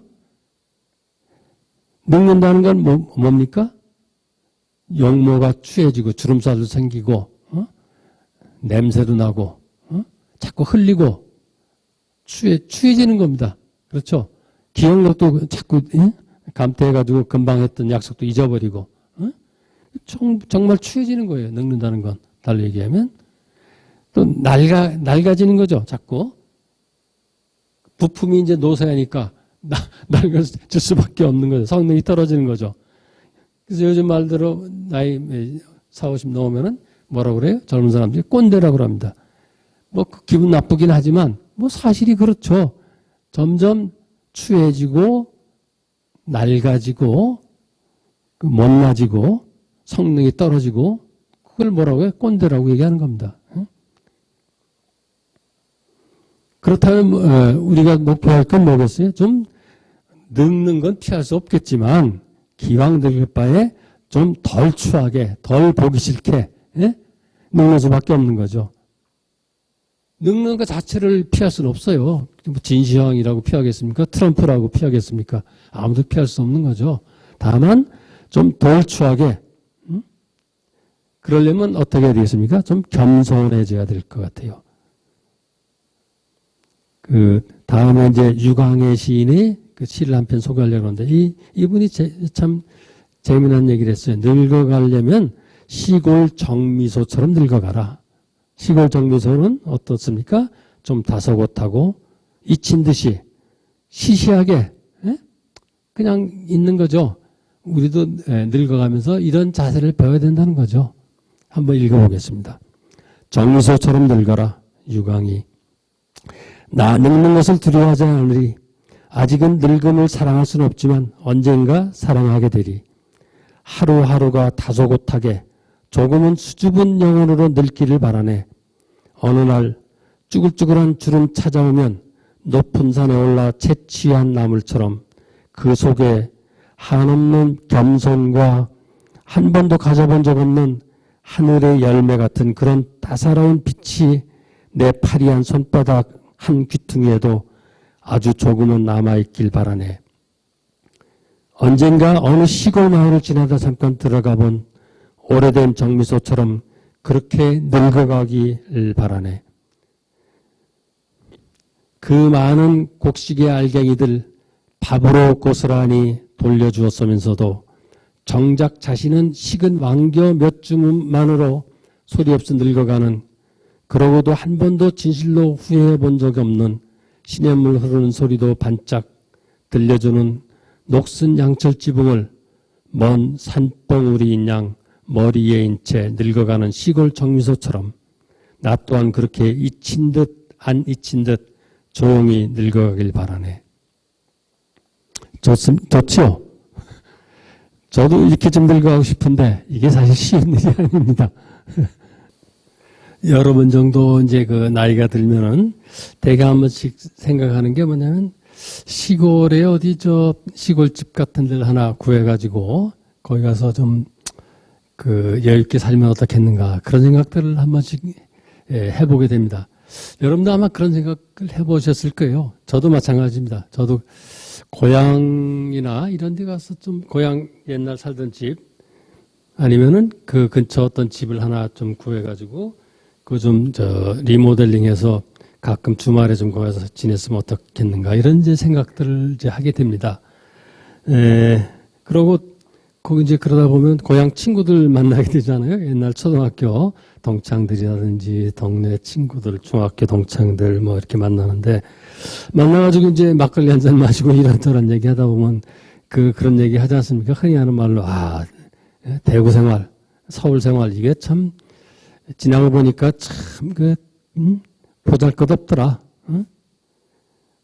늙는다는 건 뭡니까? 용모가 추해지고 주름살도 생기고 냄새도 나고 자꾸 흘리고 추해지는 겁니다. 그렇죠? 기억력도 자꾸 감퇴해가지고 금방 했던 약속도 잊어버리고 정말 추해지는 거예요. 늙는다는 건. 달리 얘기하면 또 낡아지는 거죠. 자꾸 부품이 이제 노쇠하니까 낡아질 수밖에 없는 거죠. 성능이 떨어지는 거죠. 그래서 요즘 말대로 나이 40, 50 넘으면은 뭐라고 그래요? 젊은 사람들이 꼰대라고 합니다. 뭐 기분 나쁘긴 하지만 뭐 사실이 그렇죠. 점점 추해지고 낡아지고 못나지고 성능이 떨어지고 그걸 뭐라고 해요? 꼰대라고 얘기하는 겁니다. 그렇다면 우리가 목표할 건 뭐겠어요? 좀 늙는 건 피할 수 없겠지만 기왕 늙을 바에 좀 덜 추하게 덜 보기 싫게 늙는 수밖에 없는 거죠. 늙는 것 자체를 피할 수는 없어요. 진시황이라고 피하겠습니까? 트럼프라고 피하겠습니까? 아무도 피할 수 없는 거죠. 다만 좀 덜 추하게 그러려면 어떻게 해야 되겠습니까? 좀 겸손해져야 될 것 같아요. 그 다음에 이제 유광의 시인이 그 시를 한 편 소개하려고 하는데 이분이 참 재미난 얘기를 했어요. 늙어가려면 시골 정미소처럼 늙어가라. 시골 정미소는 어떻습니까? 좀 다소곳하고 잊힌 듯이 시시하게 그냥 있는 거죠. 우리도 늙어가면서 이런 자세를 배워야 된다는 거죠. 한번 읽어보겠습니다. 정미소처럼 늙어라. 유광이. 나 늙는 것을 두려워하지 않으리. 아직은 늙음을 사랑할 수는 없지만 언젠가 사랑하게 되리. 하루하루가 다소곳하게 조금은 수줍은 영혼으로 늙기를 바라네. 어느 날 쭈글쭈글한 주름 찾아오면 높은 산에 올라 채취한 나물처럼 그 속에 한없는 겸손과 한 번도 가져본 적 없는 하늘의 열매 같은 그런 따사로운 빛이 내 파리한 손바닥 한 귀퉁이에도 아주 조금은 남아있길 바라네. 언젠가 어느 시골 마을을 지나다 잠깐 들어가 본 오래된 정미소처럼 그렇게 늙어가길 바라네. 그 많은 곡식의 알갱이들 밥으로 고스란히 돌려주었으면서도 정작 자신은 식은 왕겨 몇 주문만으로 소리 없이 늙어가는, 그러고도 한 번도 진실로 후회해 본 적이 없는 시냇물 흐르는 소리도 반짝 들려주는 녹슨 양철 지붕을 먼 산봉우리인 양 머리에 인 채 늙어가는 시골 정미소처럼 나 또한 그렇게 잊힌 듯 안 잊힌 듯 조용히 늙어가길 바라네. 좋지요? 저도 이렇게 좀 늙어가고 싶은데 이게 사실 쉬운 일이 아닙니다. 여러분 정도 이제 그 나이가 들면은 대개 한 번씩 생각하는 게 뭐냐면 시골에 어디 저 시골집 같은 데를 하나 구해가지고 거기 가서 좀 그 여유있게 살면 어떻겠는가 그런 생각들을 한 번씩 해보게 됩니다. 여러분도 아마 그런 생각을 해보셨을 거예요. 저도 마찬가지입니다. 저도 고향이나 이런 데 가서 좀 고향 옛날 살던 집 아니면은 그 근처 어떤 집을 하나 좀 구해가지고 그 좀 리모델링해서 가끔 주말에 좀 거기서 지냈으면 어떻겠는가 이런 이제 생각들을 이제 하게 됩니다. 그러고 거기 이제 그러다 보면 고향 친구들 만나게 되잖아요. 옛날 초등학교 동창들이라든지 동네 친구들, 중학교 동창들 뭐 이렇게 만나는데 만나가지고 이제 막걸리 한 잔 마시고 이런저런 얘기 하다 보면 그런 얘기 하지 않습니까? 흔히 하는 말로 대구 생활, 서울 생활 이게 참 지나고 보니까 참 보잘것없더라. 응?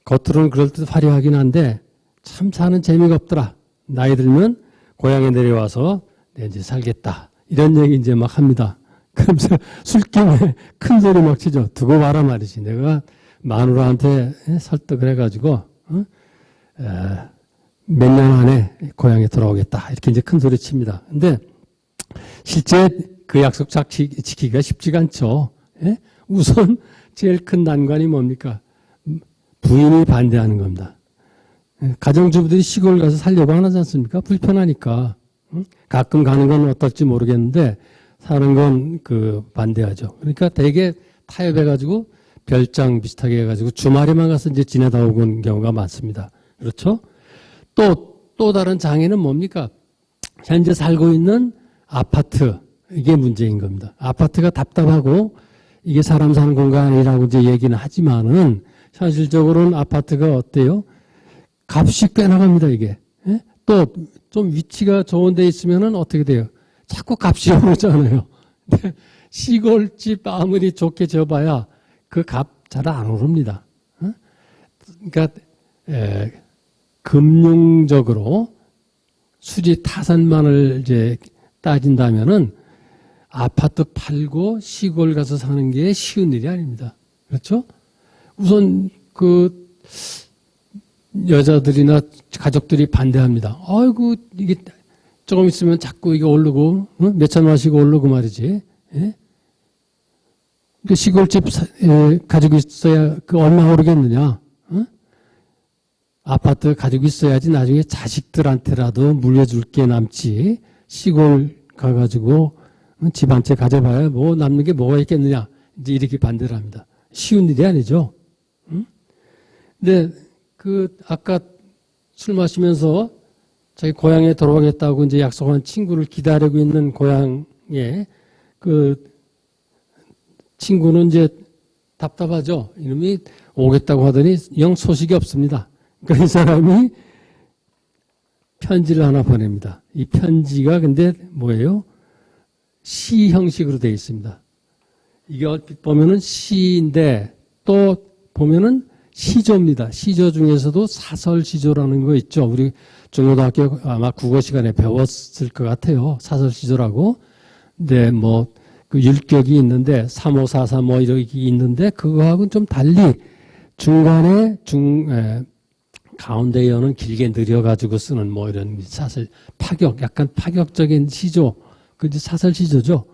겉으로는 그럴듯 화려하긴 한데 참 사는 재미가 없더라. 나이 들면 고향에 내려와서 이제 살겠다. 이런 얘기 이제 막 합니다. 그러면서 술김에 큰 소리 막 치죠. 두고 봐라 말이지. 내가 마누라한테 설득을 해가지고 몇 년 안에 고향에 돌아오겠다. 이렇게 이제 큰 소리 칩니다. 근데 실제 그 약속 지키기가 쉽지가 않죠. 예? 우선 제일 큰 난관이 뭡니까? 부인이 반대하는 겁니다. 가정주부들이 시골 가서 살려고 하지 않습니까? 불편하니까. 가끔 가는 건 어떨지 모르겠는데 사는 건 반대하죠. 그러니까 되게 타협해가지고 별장 비슷하게 해가지고 주말에만 가서 이제 지내다 오는 경우가 많습니다. 그렇죠? 또 다른 장애는 뭡니까? 현재 살고 있는 아파트, 이게 문제인 겁니다. 아파트가 답답하고 이게 사람 사는 공간이라고 이제 얘기는 하지만은 현실적으로는 아파트가 어때요? 값이 꽤 나갑니다, 이게. 예? 또 좀 위치가 좋은 데 있으면은 어떻게 돼요? 자꾸 값이 오르잖아요. 시골집 아무리 좋게 지어봐야 그 값 잘 안 오릅니다. 그러니까 금융적으로 수지 타산만을 이제 따진다면은 아파트 팔고 시골 가서 사는 게 쉬운 일이 아닙니다. 그렇죠? 우선 여자들이나 가족들이 반대합니다. 아이고, 이게 조금 있으면 자꾸 이게 오르고, 몇천만 원씩 오르고 말이지. 예? 시골집 가지고 있어야 얼마 오르겠느냐. 아파트 가지고 있어야지 나중에 자식들한테라도 물려줄 게 남지. 시골 가가지고 집 한 채 가져봐야 뭐 남는 게 뭐가 있겠느냐. 이제 이렇게 반대를 합니다. 쉬운 일이 아니죠. 근데 아까 술 마시면서 자기 고향에 돌아가겠다고 이제 약속한 친구를 기다리고 있는 고향에 친구는 이제 답답하죠. 이놈이 오겠다고 하더니 영 소식이 없습니다. 그러니까 이 사람이 편지를 하나 보냅니다. 이 편지가 근데 뭐예요? 시 형식으로 되어 있습니다. 이게 얼핏 보면은 시인데 또 보면은 시조입니다. 시조 중에서도 사설시조라는 거 있죠. 우리 중고등학교 아마 국어 시간에 배웠을 것 같아요. 사설시조라고. 근데 율격이 있는데 3-5-4-3 이렇게 있는데 그거하고는 좀 달리 중간에 가운데 여는 길게 늘여가지고 쓰는 이런 사설 약간 파격적인 시조. 그 이제 사설시조죠.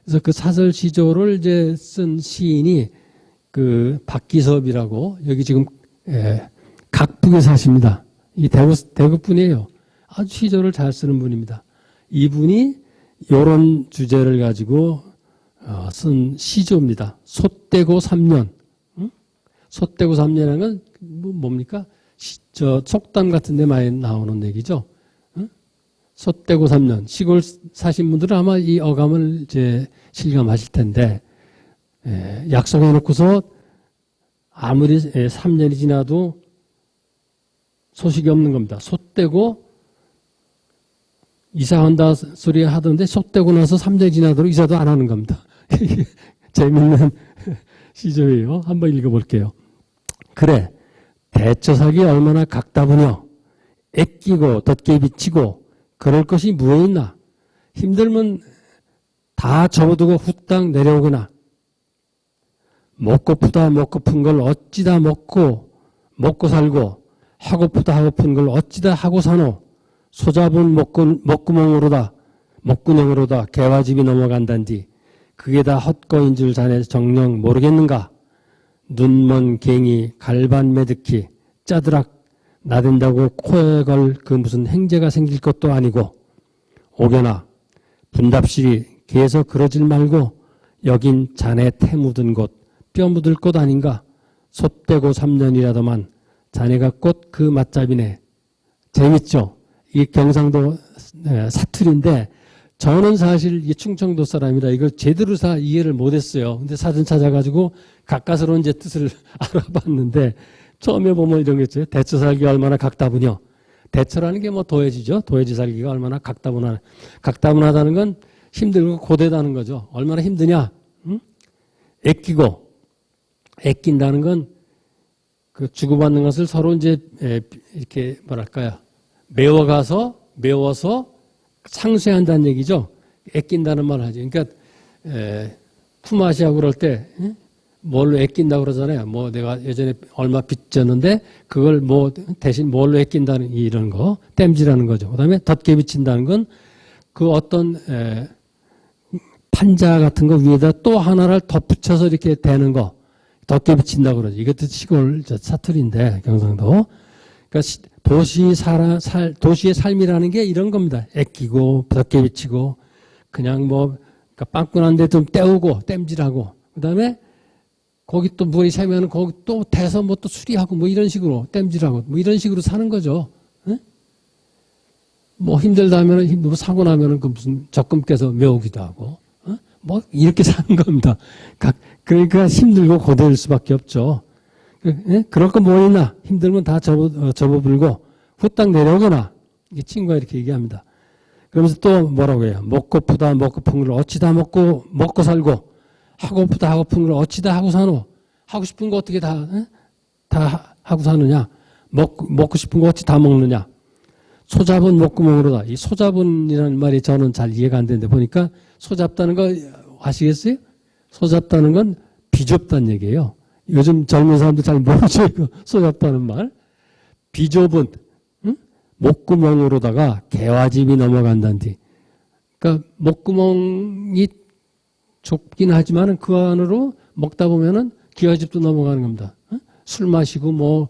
그래서 그 사설시조를 이제 쓴 시인이 박기섭이라고 여기 지금 각북에 사십니다. 이 대구 분이에요. 아주 시조를 잘 쓰는 분입니다. 이분이 이런 주제를 가지고 쓴 시조입니다. 솥대고 3년. 솥대고 3년이라는 건 뭡니까? 속담 같은 데 많이 나오는 얘기죠. 솥대고 3년. 시골 사신 분들은 아마 이 어감을 이제 실감하실 텐데, 약속해 놓고서 아무리 3년이 지나도 소식이 없는 겁니다. 솥대고 이사한다 소리 하던데 솥대고 나서 3년이 지나도록 이사도 안 하는 겁니다. 재밌는 시조예요. 한번 읽어볼게요. 그래, 대처삭이 얼마나 각다부녀. 애끼고 덧게 비치고 그럴 것이 무엇 있나. 힘들면 다 접어두고 후딱 내려오거나. 먹고프다 먹고픈 걸 어찌다 먹고 살고 하고프다 하고픈 걸 어찌다 하고 사노. 소잡은 먹구멍으로다 개화집이 넘어간단디. 그게 다 헛거인 줄 자네 정녕 모르겠는가. 눈먼 갱이 갈반 매득히 짜드락 나댄다고 코에 걸 무슨 행제가 생길 것도 아니고. 오게나 분답시리 개서 그러질 말고 여긴 자네 태 묻은 곳 뼈 묻을 곳 아닌가. 솥대고 3년이라도만 자네가 곧 그 맛잡이네. 재밌죠? 이 경상도 사투리인데 저는 사실 이 충청도 사람이라 이걸 제대로 이해를 못했어요. 근데 사전 찾아가지고 가까스로 이제 뜻을 알아봤는데 처음에 보면 이런 게 있어요. 대처 살기가 얼마나 각다분요. 대처라는 게 뭐 도해지죠. 도해지 살기가 얼마나 각다분하다는 건 힘들고 고되다는 거죠. 얼마나 힘드냐? 응? 애낀다는 건 그 주고받는 것을 서로 이제 이렇게 뭐랄까요? 메워서 상쇄한다는 얘기죠. 애낀다는 말을 하죠. 그러니까 품앗이하고 그럴 때 뭘로 애낀다고 그러잖아요. 뭐 내가 예전에 얼마 빚졌는데 그걸 뭐 대신 뭘로 애낀다는 이런 거 땜질하는 거죠. 그다음에 덧게 비친다는 건 그 어떤 판자 같은 거 위에다 또 하나를 덧붙여서 이렇게 대는 거 덧게 비친다고 그러죠. 이것도 시골 사투리인데 경상도. 그러니까 도시의 삶이라는 게 이런 겁니다. 애끼고 덧게 비치고 그냥 뭐 그러니까 빵꾸난데 좀 때우고 땜질하고 그다음에 거기 또 물이 새면은 거기 또 대서 뭐 또 수리하고 뭐 이런 식으로 땜질하고 뭐 이런 식으로 사는 거죠. 에? 뭐 힘들다 하면은 힘들고 사고 나면은 그 무슨 적금 깨서 메우기도 하고 뭐 이렇게 사는 겁니다. 그러니까 힘들고 고될 수밖에 없죠. 그럴 거 뭐 있나? 힘들면 다 접어불고 후딱 내려오거나 이 친구가 이렇게 얘기합니다. 그러면서 또 뭐라고 해요? 먹고프다 먹고픈 걸 어찌다 먹고 살고 하고프다 하고픈 걸 어찌다 하고 사노? 하고 싶은 거 어떻게 다 하고 사느냐? 먹고 싶은 거 어찌 다 먹느냐? 소잡은 목구멍으로다. 이 소잡은이라는 말이 저는 잘 이해가 안 되는데 보니까 소잡다는 거 아시겠어요? 소잡다는 건 비좁다는 얘기예요. 요즘 젊은 사람들 잘 모르죠. 이거 소잡다는 말. 비좁은 목구멍으로다가 개화집이 넘어간다는데. 그러니까 목구멍이 좁긴 하지만 그 안으로 먹다 보면은 기와집도 넘어가는 겁니다. 술 마시고 뭐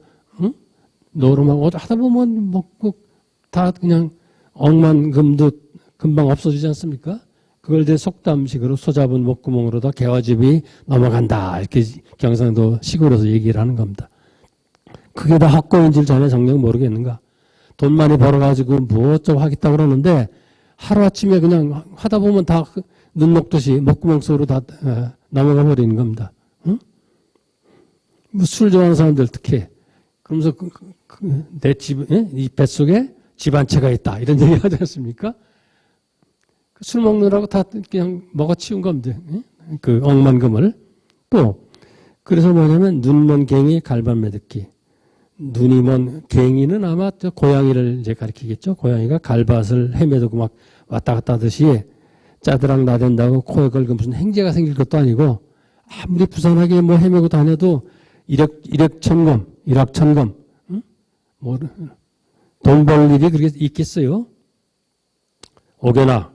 노름하고 하다 보면 먹고 다 그냥 억만금도 금방 없어지지 않습니까? 그걸 대 속담식으로 소잡은 목구멍으로다 개화집이 넘어간다. 이렇게 경상도 시골에서 얘기를 하는 겁니다. 그게 다 헛고인지를 전혀 정녕 모르겠는가. 돈 많이 벌어가지고 뭐 어쩌고 하겠다 그러는데 하루아침에 그냥 하다 보면 다 눈 녹듯이 목구멍 속으로 다 넘어가 버리는 겁니다. 응? 뭐 술 좋아하는 사람들 특히. 그러면서 내 이 뱃속에 집 한 채가 있다. 이런 얘기 하지 않습니까? 술 먹느라고 다 그냥 먹어치운 겁니다. 그 억만금을. 또 그래서 뭐냐면 눈먼 갱이 갈반매듣기. 눈이 먼 갱이는 아마 저 고양이를 이제 가리키겠죠. 고양이가 갈밭을 헤매두고 막 왔다 갔다 하듯이 짜드랑 나댄다고 코에 걸고 무슨 행제가 생길 것도 아니고 아무리 부산하게 뭐 헤매고 다녀도 일확천금, 응? 뭐 돈 벌 일이 그렇게 있겠어요? 오게나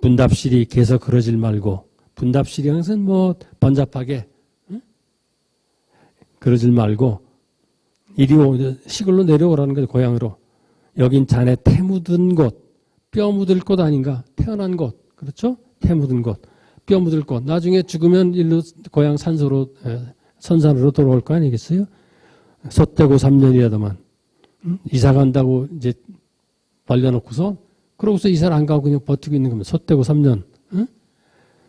분답시리 개서 그러질 말고 분답시리 항상 뭐 번잡하게 응? 그러질 말고 이리 시골로 내려오라는 거죠. 고향으로. 여긴 자네 태 묻은 곳, 뼈 묻을 곳 아닌가? 태어난 곳. 그렇죠? 태 묻은 곳, 뼈 묻을 곳. 나중에 죽으면 일로 고향 선산으로 돌아올 거 아니겠어요? 솥대고 3년이라도만. 이사 간다고 이제 벌려놓고서 그러고서 이사를 안 가고 그냥 버티고 있는 겁니다. 솥대고 3년. 응?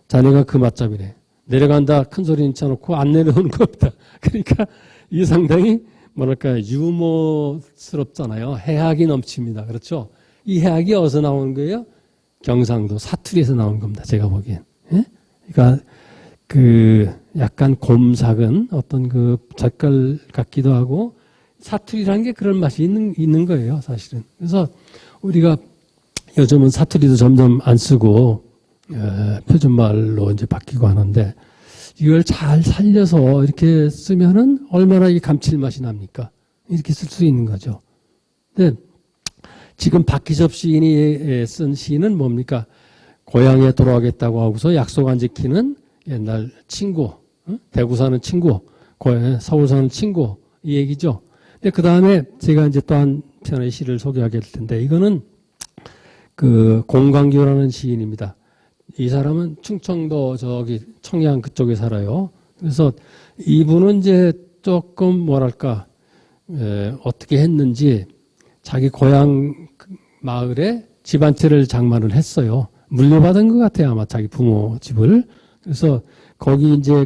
자네가 그 맛잡이래. 내려간다 큰 소리 쳐놓고 안 내려오는 겁니다. 그러니까 이 상당히 뭐랄까 유머스럽잖아요. 해학이 넘칩니다. 그렇죠? 이 해학이 어디서 나오는 거예요? 경상도 사투리에서 나온 겁니다. 제가 보기엔. 예? 그러니까 그 약간 곰삭은 어떤 그 젓갈 같기도 하고 사투리라는 게 그런 맛이 있는 거예요. 사실은. 그래서 우리가 요즘은 사투리도 점점 안 쓰고 표준말로 이제 바뀌고 하는데 이걸 잘 살려서 이렇게 쓰면은 얼마나 이 감칠맛이 납니까? 이렇게 쓸 수 있는 거죠. 근데 지금 박기섭 시인이 쓴 시는 뭡니까? 고향에 돌아가겠다고 하고서 약속 안 지키는 옛날 친구, 대구 사는 친구, 서울 사는 친구 이 얘기죠. 근데 그 다음에 제가 이제 또 한 편의 시를 소개하게 될 텐데 이거는 그 공광규라는 시인입니다. 이 사람은 충청도 저기 청양 그쪽에 살아요. 그래서 이분은 이제 조금 뭐랄까 어떻게 했는지 자기 고향 마을에 집 한 채를 장만을 했어요. 물려받은 것 같아요. 아마 자기 부모 집을. 그래서 거기 이제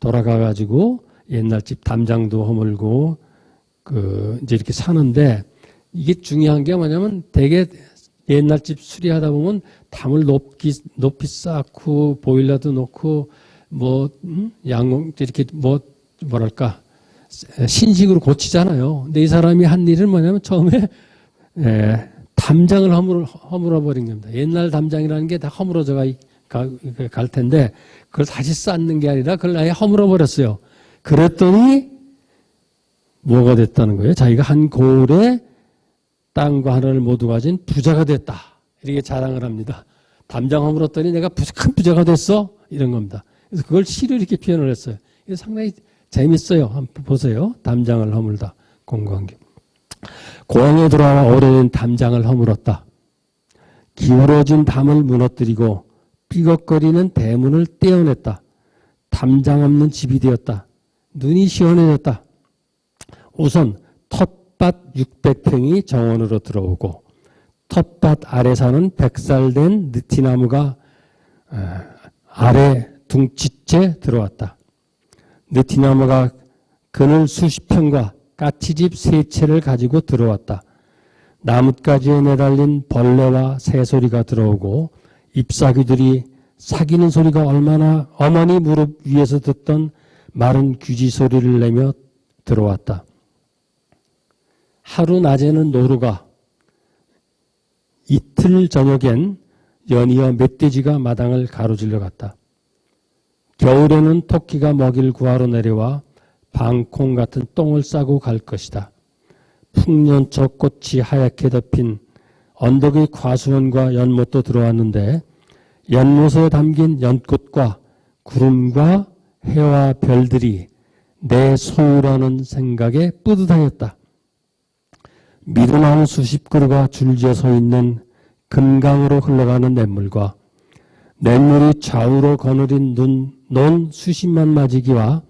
돌아가가지고 옛날 집 담장도 허물고 이제 이렇게 사는데 이게 중요한 게 뭐냐면 되게 옛날 집 수리하다 보면 담을 높이 쌓고 보일러도 놓고 양용 이렇게 뭐랄까 신식으로 고치잖아요. 근데 이 사람이 한 일은 뭐냐면 처음에 담장을 허물어 버린 겁니다. 옛날 담장이라는 게 다 허물어져 갈 텐데 그걸 다시 쌓는 게 아니라 그걸 아예 허물어 버렸어요. 그랬더니 뭐가 됐다는 거예요? 자기가 한 고을에 땅과 하늘을 모두 가진 부자가 됐다. 이렇게 자랑을 합니다. 담장 허물었더니 내가 큰 부자가 됐어? 이런 겁니다. 그래서 그걸 시로 이렇게 표현을 했어요. 이게 상당히 재밌어요. 한번 보세요. 담장을 허물다. 공관계. 고향에 돌아와 오래된 담장을 허물었다. 기울어진 담을 무너뜨리고 삐걱거리는 대문을 떼어냈다. 담장 없는 집이 되었다. 눈이 시원해졌다. 우선 텃밭 600평이 정원으로 들어오고 텃밭 아래 사는 100살 된 느티나무가 아래 둥치째 들어왔다. 느티나무가 그늘 수십 평과 까치집 3채를 가지고 들어왔다. 나뭇가지에 매달린 벌레와 새소리가 들어오고 잎사귀들이 사귀는 소리가 얼마나 어머니 무릎 위에서 듣던 마른 귀지 소리를 내며 들어왔다. 하루 낮에는 노루가, 이틀 저녁엔 연이어 멧돼지가 마당을 가로질러 갔다. 겨울에는 토끼가 먹이를 구하러 내려와 방콩 같은 똥을 싸고 갈 것이다. 풍년초 꽃이 하얗게 덮인 언덕의 과수원과 연못도 들어왔는데 연못에 담긴 연꽃과 구름과 해와 별들이 내 소유라는 생각에 뿌듯하였다. 미루나무 수십 그루가 줄지어 서 있는 금강으로 흘러가는 냇물과 냇물이 좌우로 거느린 논 수십만 마지기와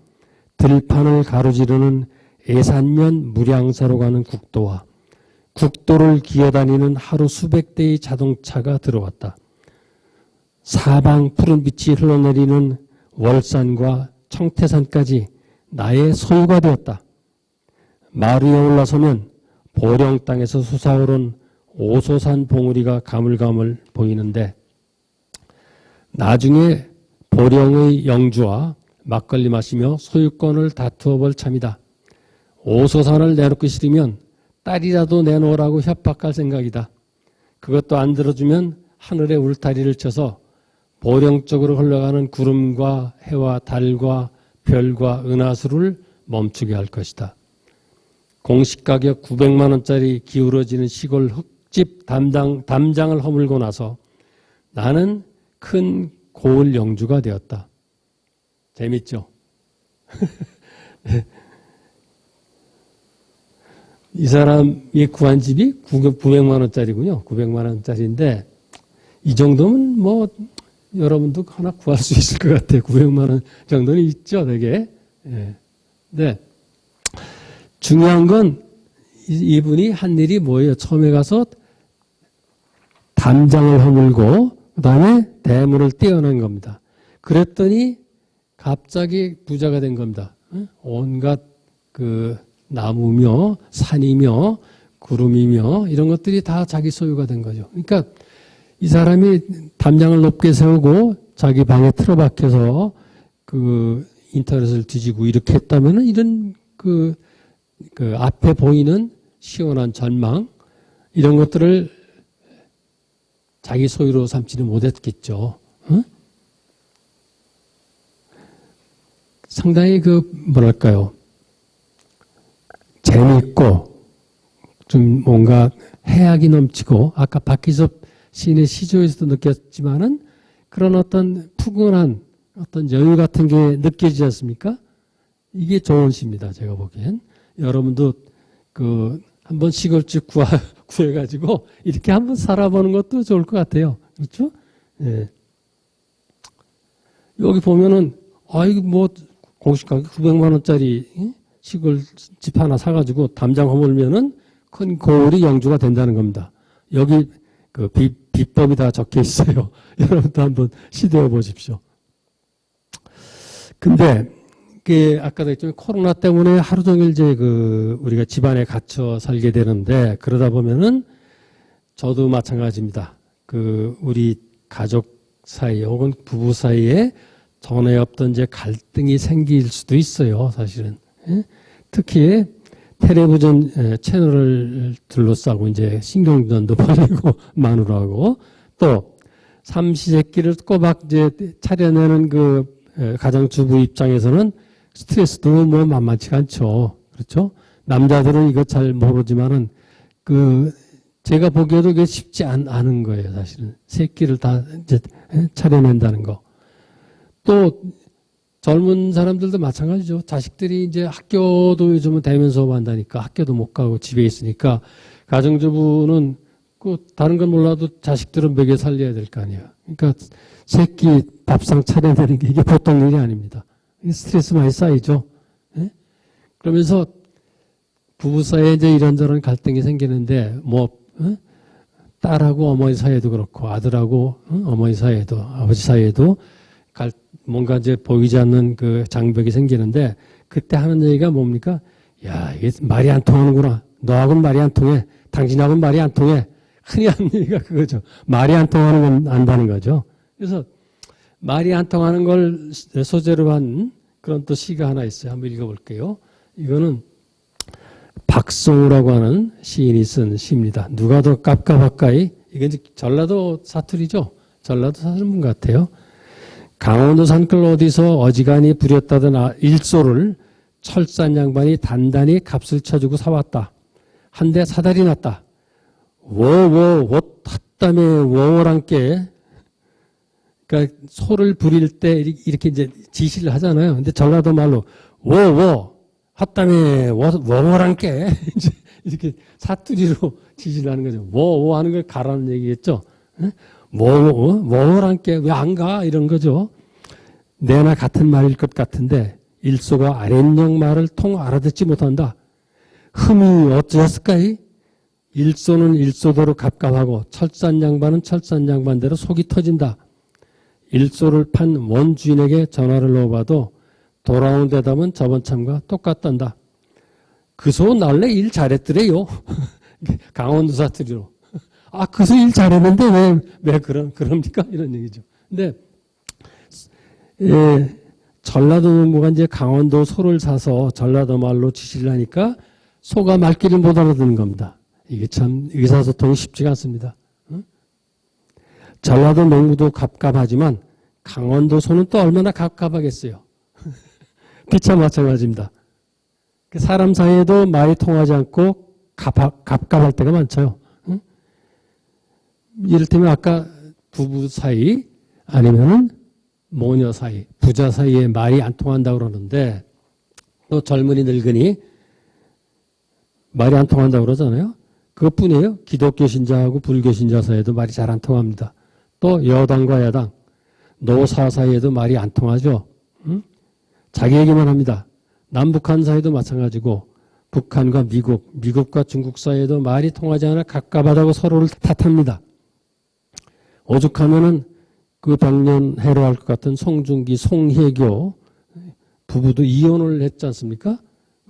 들판을 가로지르는 애산면 무량사로 가는 국도와 국도를 기어다니는 하루 수백 대의 자동차가 들어왔다. 사방 푸른 빛이 흘러내리는 월산과 청태산까지 나의 소유가 되었다. 마을 위에 올라서면 보령 땅에서 솟아오른 오소산 봉우리가 가물가물 보이는데 나중에 보령의 영주와 막걸리 마시며 소유권을 다투어 볼 참이다. 오소산을 내놓기 싫으면 딸이라도 내놓으라고 협박할 생각이다. 그것도 안 들어주면 하늘에 울타리를 쳐서 보령 쪽으로 흘러가는 구름과 해와 달과 별과 은하수를 멈추게 할 것이다. 공시가격 900만 원짜리 기울어지는 시골 흙집 담장을 허물고 나서 나는 큰 고을 영주가 되었다. 재밌죠? 이 사람이 구한 집이 900만 원짜리군요. 900만 원짜리인데 이 정도면 뭐 여러분도 하나 구할 수 있을 것 같아요. 900만 원 정도는 있죠, 되게. 예. 네. 중요한 건 이분이 한 일이 뭐예요? 처음에 가서 담장을 허물고 그다음에 대문을 떼어낸 겁니다. 그랬더니 갑자기 부자가 된 겁니다. 온갖 나무며 산이며 구름이며 이런 것들이 다 자기 소유가 된 거죠. 그러니까 이 사람이 담장을 높게 세우고 자기 방에 틀어박혀서 인터넷을 뒤지고 이렇게 했다면은 이런 앞에 보이는 시원한 전망 이런 것들을 자기 소유로 삼지는 못했겠죠. 어? 상당히 뭐랄까요. 재미있고 좀 뭔가 해악이 넘치고 아까 박기섭 시인의 시조에서도 느꼈지만은 그런 어떤 푸근한 어떤 여유 같은 게 느껴지지 않습니까? 이게 좋은 시입니다. 제가 보기엔. 여러분도 한번 시골집 구해가지고 이렇게 한번 살아보는 것도 좋을 것 같아요. 그렇죠? 예. 여기 보면은 이거 공시가격 900만 원짜리 시골 집 하나 사가지고 담장 허물면은 큰 고을이 영주가 된다는 겁니다. 여기 그 비법이 다 적혀 있어요. 여러분도 한번 시도해 보십시오. 근데 그 아까도 했지만 코로나 때문에 하루 종일 이제 그 우리가 집안에 갇혀 살게 되는데 그러다 보면은 저도 마찬가지입니다. 그 우리 가족 사이 혹은 부부 사이에 전에 없던 이제 갈등이 생길 수도 있어요. 사실은 특히 텔레비전 채널을 둘러싸고 이제 신경전도 벌이고 마누라하고 또 삼시세끼를 꼬박 이제 차려내는 그 가정주부 입장에서는 스트레스도 뭐 만만치가 않죠. 그렇죠? 남자들은 이거 잘 모르지만은 그 제가 보기에도 이게 쉽지 않은 거예요. 사실은 새끼를 다 이제 차려낸다는 거. 또 젊은 사람들도 마찬가지죠. 자식들이 이제 학교도 요즘은 대면 수업한다니까 학교도 못 가고 집에 있으니까 가정주부는 그 다른 건 몰라도 자식들은 먹여 살려야 될 거 아니에요. 그러니까 새끼 밥상 차려내는 게 이게 보통 일이 아닙니다. 스트레스 많이 쌓이죠. 예? 그러면서 부부 사이에 이제 이런저런 갈등이 생기는데 뭐 딸하고 어머니 사이에도 그렇고 아들하고 어머니 사이에도 아버지 사이에도 뭔가 이제 보이지 않는 그 장벽이 생기는데 그때 하는 얘기가 뭡니까? 야, 이게 말이 안 통하는구나. 너하고는 말이 안 통해. 당신하고는 말이 안 통해. 흔히 하는 얘기가 그거죠. 말이 안 통하는 건 안다는 거죠. 그래서 말이 안 통하는 걸 소재로 한 그런 또 시가 하나 있어요. 한번 읽어볼게요. 이거는 박성우라고 하는 시인이 쓴 시입니다. 누가 더 깝깝할까이? 이게 이제 전라도 사투리죠. 전라도 사는 분 같아요. 강원도 산길 어디서 어지간히 부렸다던 일소를 철산 양반이 단단히 값을 쳐주고 사왔다. 한 대 사달이 났다. 핫담에 워워랑께 그러니까 소를 부릴 때 이렇게 이제 지시를 하잖아요. 근데 전라도 말로 핫담에 워워랑께 이렇게 사투리로 지시를 하는 거죠. 워워 하는 걸 가라는 얘기겠죠. 워워랑께 왜 안 가? 이런 거죠. 내나 같은 말일 것 같은데 일소가 아랫령 말을 통 알아듣지 못한다. 흠이 어쩌었을까이? 일소는 일소대로 갑갑하고 철산 양반은 철산 양반대로 속이 터진다. 일소를 판 원주인에게 전화를 넣어봐도 돌아온 대답은 저번 참과 똑같단다. 그 소 날래 일 잘했더래요. 강원도 사투리로. 아, 그 소 일 잘했는데 왜 그럽니까? 이런 얘기죠. 근데 전라도 농부가 이제 강원도 소를 사서 전라도 말로 지시를 하니까 소가 말귀를 못 알아듣는 겁니다. 이게 참 의사소통이 쉽지가 않습니다. 전라도 농부도 갑갑하지만 강원도 소는 또 얼마나 갑갑하겠어요. 기차 마찬가지입니다. 사람 사이에도 말이 통하지 않고 갑갑할 때가 많죠. 이를테면 아까 부부 사이 아니면은 모녀 사이, 부자 사이에 말이 안 통한다고 그러는데 또 젊은이 늙은이 말이 안 통한다고 그러잖아요. 그것뿐이에요. 기독교 신자하고 불교 신자 사이에도 말이 잘 안 통합니다. 또 여당과 야당, 노사 사이에도 말이 안 통하죠. 자기 얘기만 합니다. 남북한 사이도 마찬가지고 북한과 미국, 미국과 중국 사이에도 말이 통하지 않아 갑갑하다고 서로를 탓합니다. 오죽하면은 그 백년해로 할 것 같은 송중기, 송혜교 부부도 이혼을 했지 않습니까?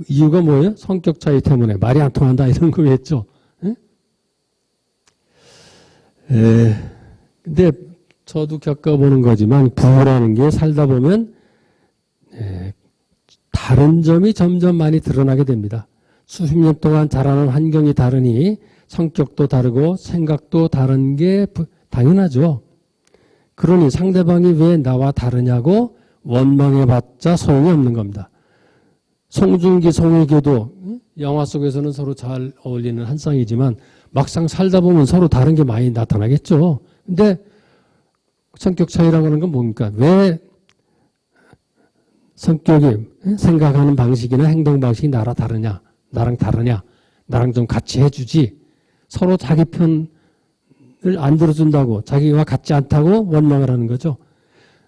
이유가 뭐예요? 성격 차이 때문에 말이 안 통한다 이런 거 했죠. 근데 저도 겪어보는 거지만 부부라는 게 살다 보면 다른 점이 점점 많이 드러나게 됩니다. 수십 년 동안 자라는 환경이 다르니 성격도 다르고 생각도 다른 게 당연하죠. 그러니 상대방이 왜 나와 다르냐고 원망해봤자 소용이 없는 겁니다. 송중기, 송혜교도 영화 속에서는 서로 잘 어울리는 한 쌍이지만 막상 살다 보면 서로 다른 게 많이 나타나겠죠. 근데 성격 차이라고 하는 건 뭡니까? 왜 성격이 생각하는 방식이나 행동 방식이 나랑 다르냐? 나랑 좀 같이 해주지. 서로 자기 편을 안 들어준다고 자기와 같지 않다고 원망을 하는 거죠.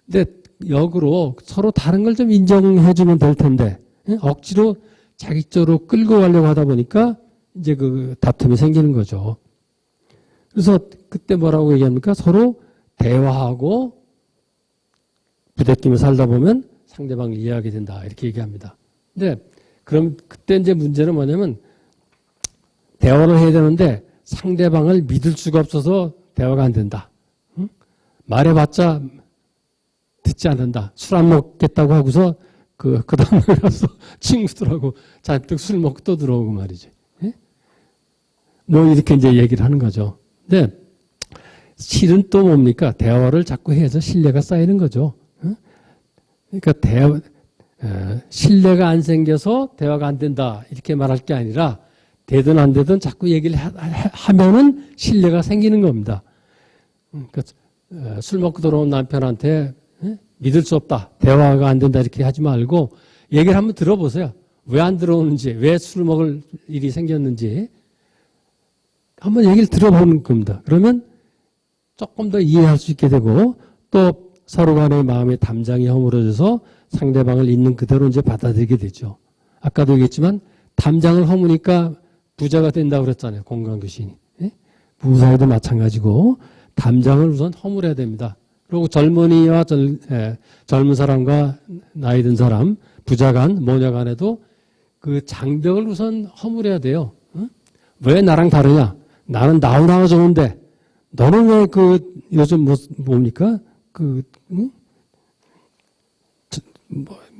근데 역으로 서로 다른 걸 좀 인정해주면 될 텐데, 예? 억지로 자기 쪽으로 끌고 가려고 하다 보니까 이제 그 다툼이 생기는 거죠. 그래서 그때 뭐라고 얘기합니까? 서로 대화하고 부대끼며 살다 보면 상대방을 이해하게 된다. 이렇게 얘기합니다. 근데 그럼 그때 이제 문제는 뭐냐면 대화를 해야 되는데 상대방을 믿을 수가 없어서 대화가 안 된다. 응? 말해봤자 듣지 않는다. 술 안 먹겠다고 하고서 그 다음에 가서 친구들하고 잔뜩 술 먹고 또 들어오고 말이지. 예? 뭐 이렇게 이제 얘기를 하는 거죠. 근데 실은 또 뭡니까? 대화를 자꾸 해서 신뢰가 쌓이는 거죠. 응? 그러니까 신뢰가 안 생겨서 대화가 안 된다. 이렇게 말할 게 아니라 되든 안 되든 자꾸 얘기를 하면은 신뢰가 생기는 겁니다. 그러니까 술 먹고 들어온 남편한테 믿을 수 없다. 대화가 안 된다. 이렇게 하지 말고 얘기를 한번 들어보세요. 왜 안 들어오는지, 왜 술 먹을 일이 생겼는지 한번 얘기를 들어보는 겁니다. 그러면 조금 더 이해할 수 있게 되고 또 서로 간의 마음의 담장이 허물어져서 상대방을 있는 그대로 이제 받아들이게 되죠. 아까도 얘기했지만 담장을 허무니까 부자가 된다고 그랬잖아요. 공간교신이. 예? 부부사이도 마찬가지고 담장을 우선 허물어야 됩니다. 그리고 젊은이와 젊은 사람과 나이 든 사람, 부자 간, 모녀 간에도 그 장벽을 우선 허물어야 돼요. 어? 왜 나랑 다르냐? 나는 나훈아가 좋은데 너는 왜 요즘 뭡니까?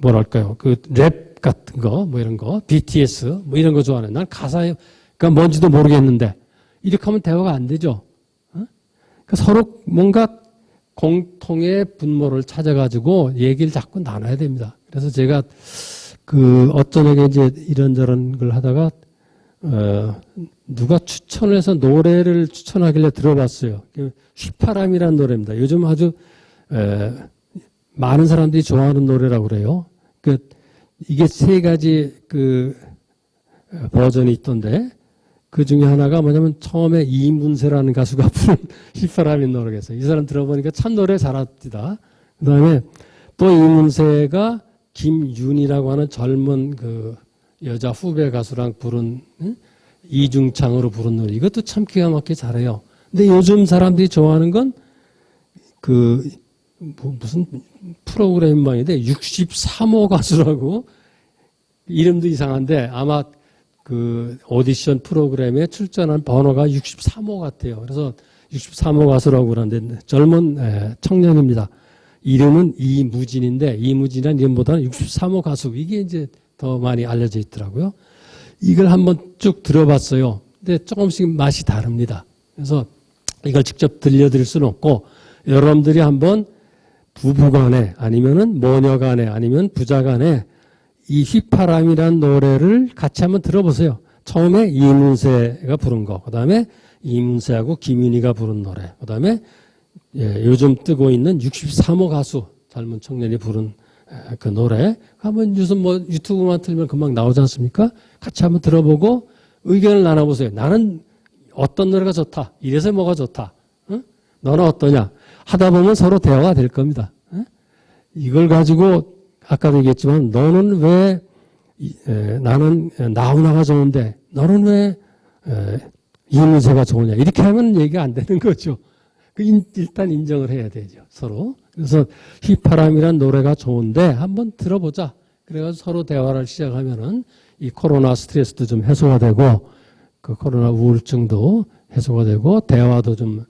뭐랄까요? 랩 같은 거, 뭐 이런 거, BTS, 뭐 이런 거 좋아하네. 난 가사에, 그러니까 뭔지도 모르겠는데, 이렇게 하면 대화가 안 되죠. 어? 그러니까 서로 뭔가 공통의 분모를 찾아가지고 얘기를 자꾸 나눠야 됩니다. 그래서 제가 어쩌냐게 이제 이런저런 걸 하다가, 누가 추천을 해서 노래를 추천하길래 들어봤어요. 휘파람이라는 노래입니다. 요즘 아주, 많은 사람들이 좋아하는 노래라고 그래요. 이게 세 가지 버전이 있던데, 그 중에 하나가 뭐냐면 처음에 이문세라는 가수가 부른 휘파람인 노래겠어요. 이 사람 들어보니까 참 노래 잘합니다. 그 다음에 또 이문세가 김윤이라고 하는 젊은 여자 후배 가수랑 부른, 응? 이중창으로 부른 노래. 이것도 참 기가 막히게 잘해요. 근데 요즘 사람들이 좋아하는 건 무슨 프로그램망인데 63호 가수라고 이름도 이상한데 아마 오디션 프로그램에 출전한 번호가 63호 같아요. 그래서 63호 가수라고 그러는데 젊은 청년입니다. 이름은 이무진인데 이무진이라는 이름보다는 63호 가수 이게 이제 더 많이 알려져 있더라고요. 이걸 한번 쭉 들어봤어요. 근데 조금씩 맛이 다릅니다. 그래서 이걸 직접 들려드릴 수는 없고 여러분들이 한번 부부간에 아니면은 모녀간에 아니면 부자간에 이 휘파람이라는 노래를 같이 한번 들어보세요. 처음에 이문세가 부른 거, 그 다음에 이문세하고 김윤희가 부른 노래, 그 다음에 요즘 뜨고 있는 63호 가수 젊은 청년이 부른 그 노래 한번 요즘 뭐 유튜브만 틀면 금방 나오지 않습니까? 같이 한번 들어보고 의견을 나눠보세요. 나는 어떤 노래가 좋다. 이래서 뭐가 좋다. 응? 너는 어떠냐? 하다 보면 서로 대화가 될 겁니다. 응? 이걸 가지고 아까도 얘기했지만 너는 왜 나는 나훈아가 좋은데 너는 왜 이문세가 좋으냐. 이렇게 하면 얘기가 안 되는 거죠. 일단 인정을 해야 되죠. 서로. 그래서 휘파람이란 노래가 좋은데 한번 들어보자. 그래가지고 서로 대화를 시작하면은 이 코로나 스트레스도 좀 해소가 되고 그 코로나 우울증도 해소가 되고 대화도 좀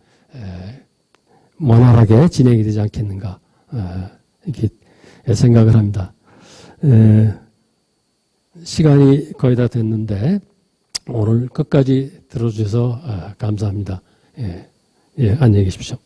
원활하게 진행이 되지 않겠는가 이렇게 생각을 합니다. 시간이 거의 다 됐는데 오늘 끝까지 들어주셔서 감사합니다. 예, 안녕히 계십시오.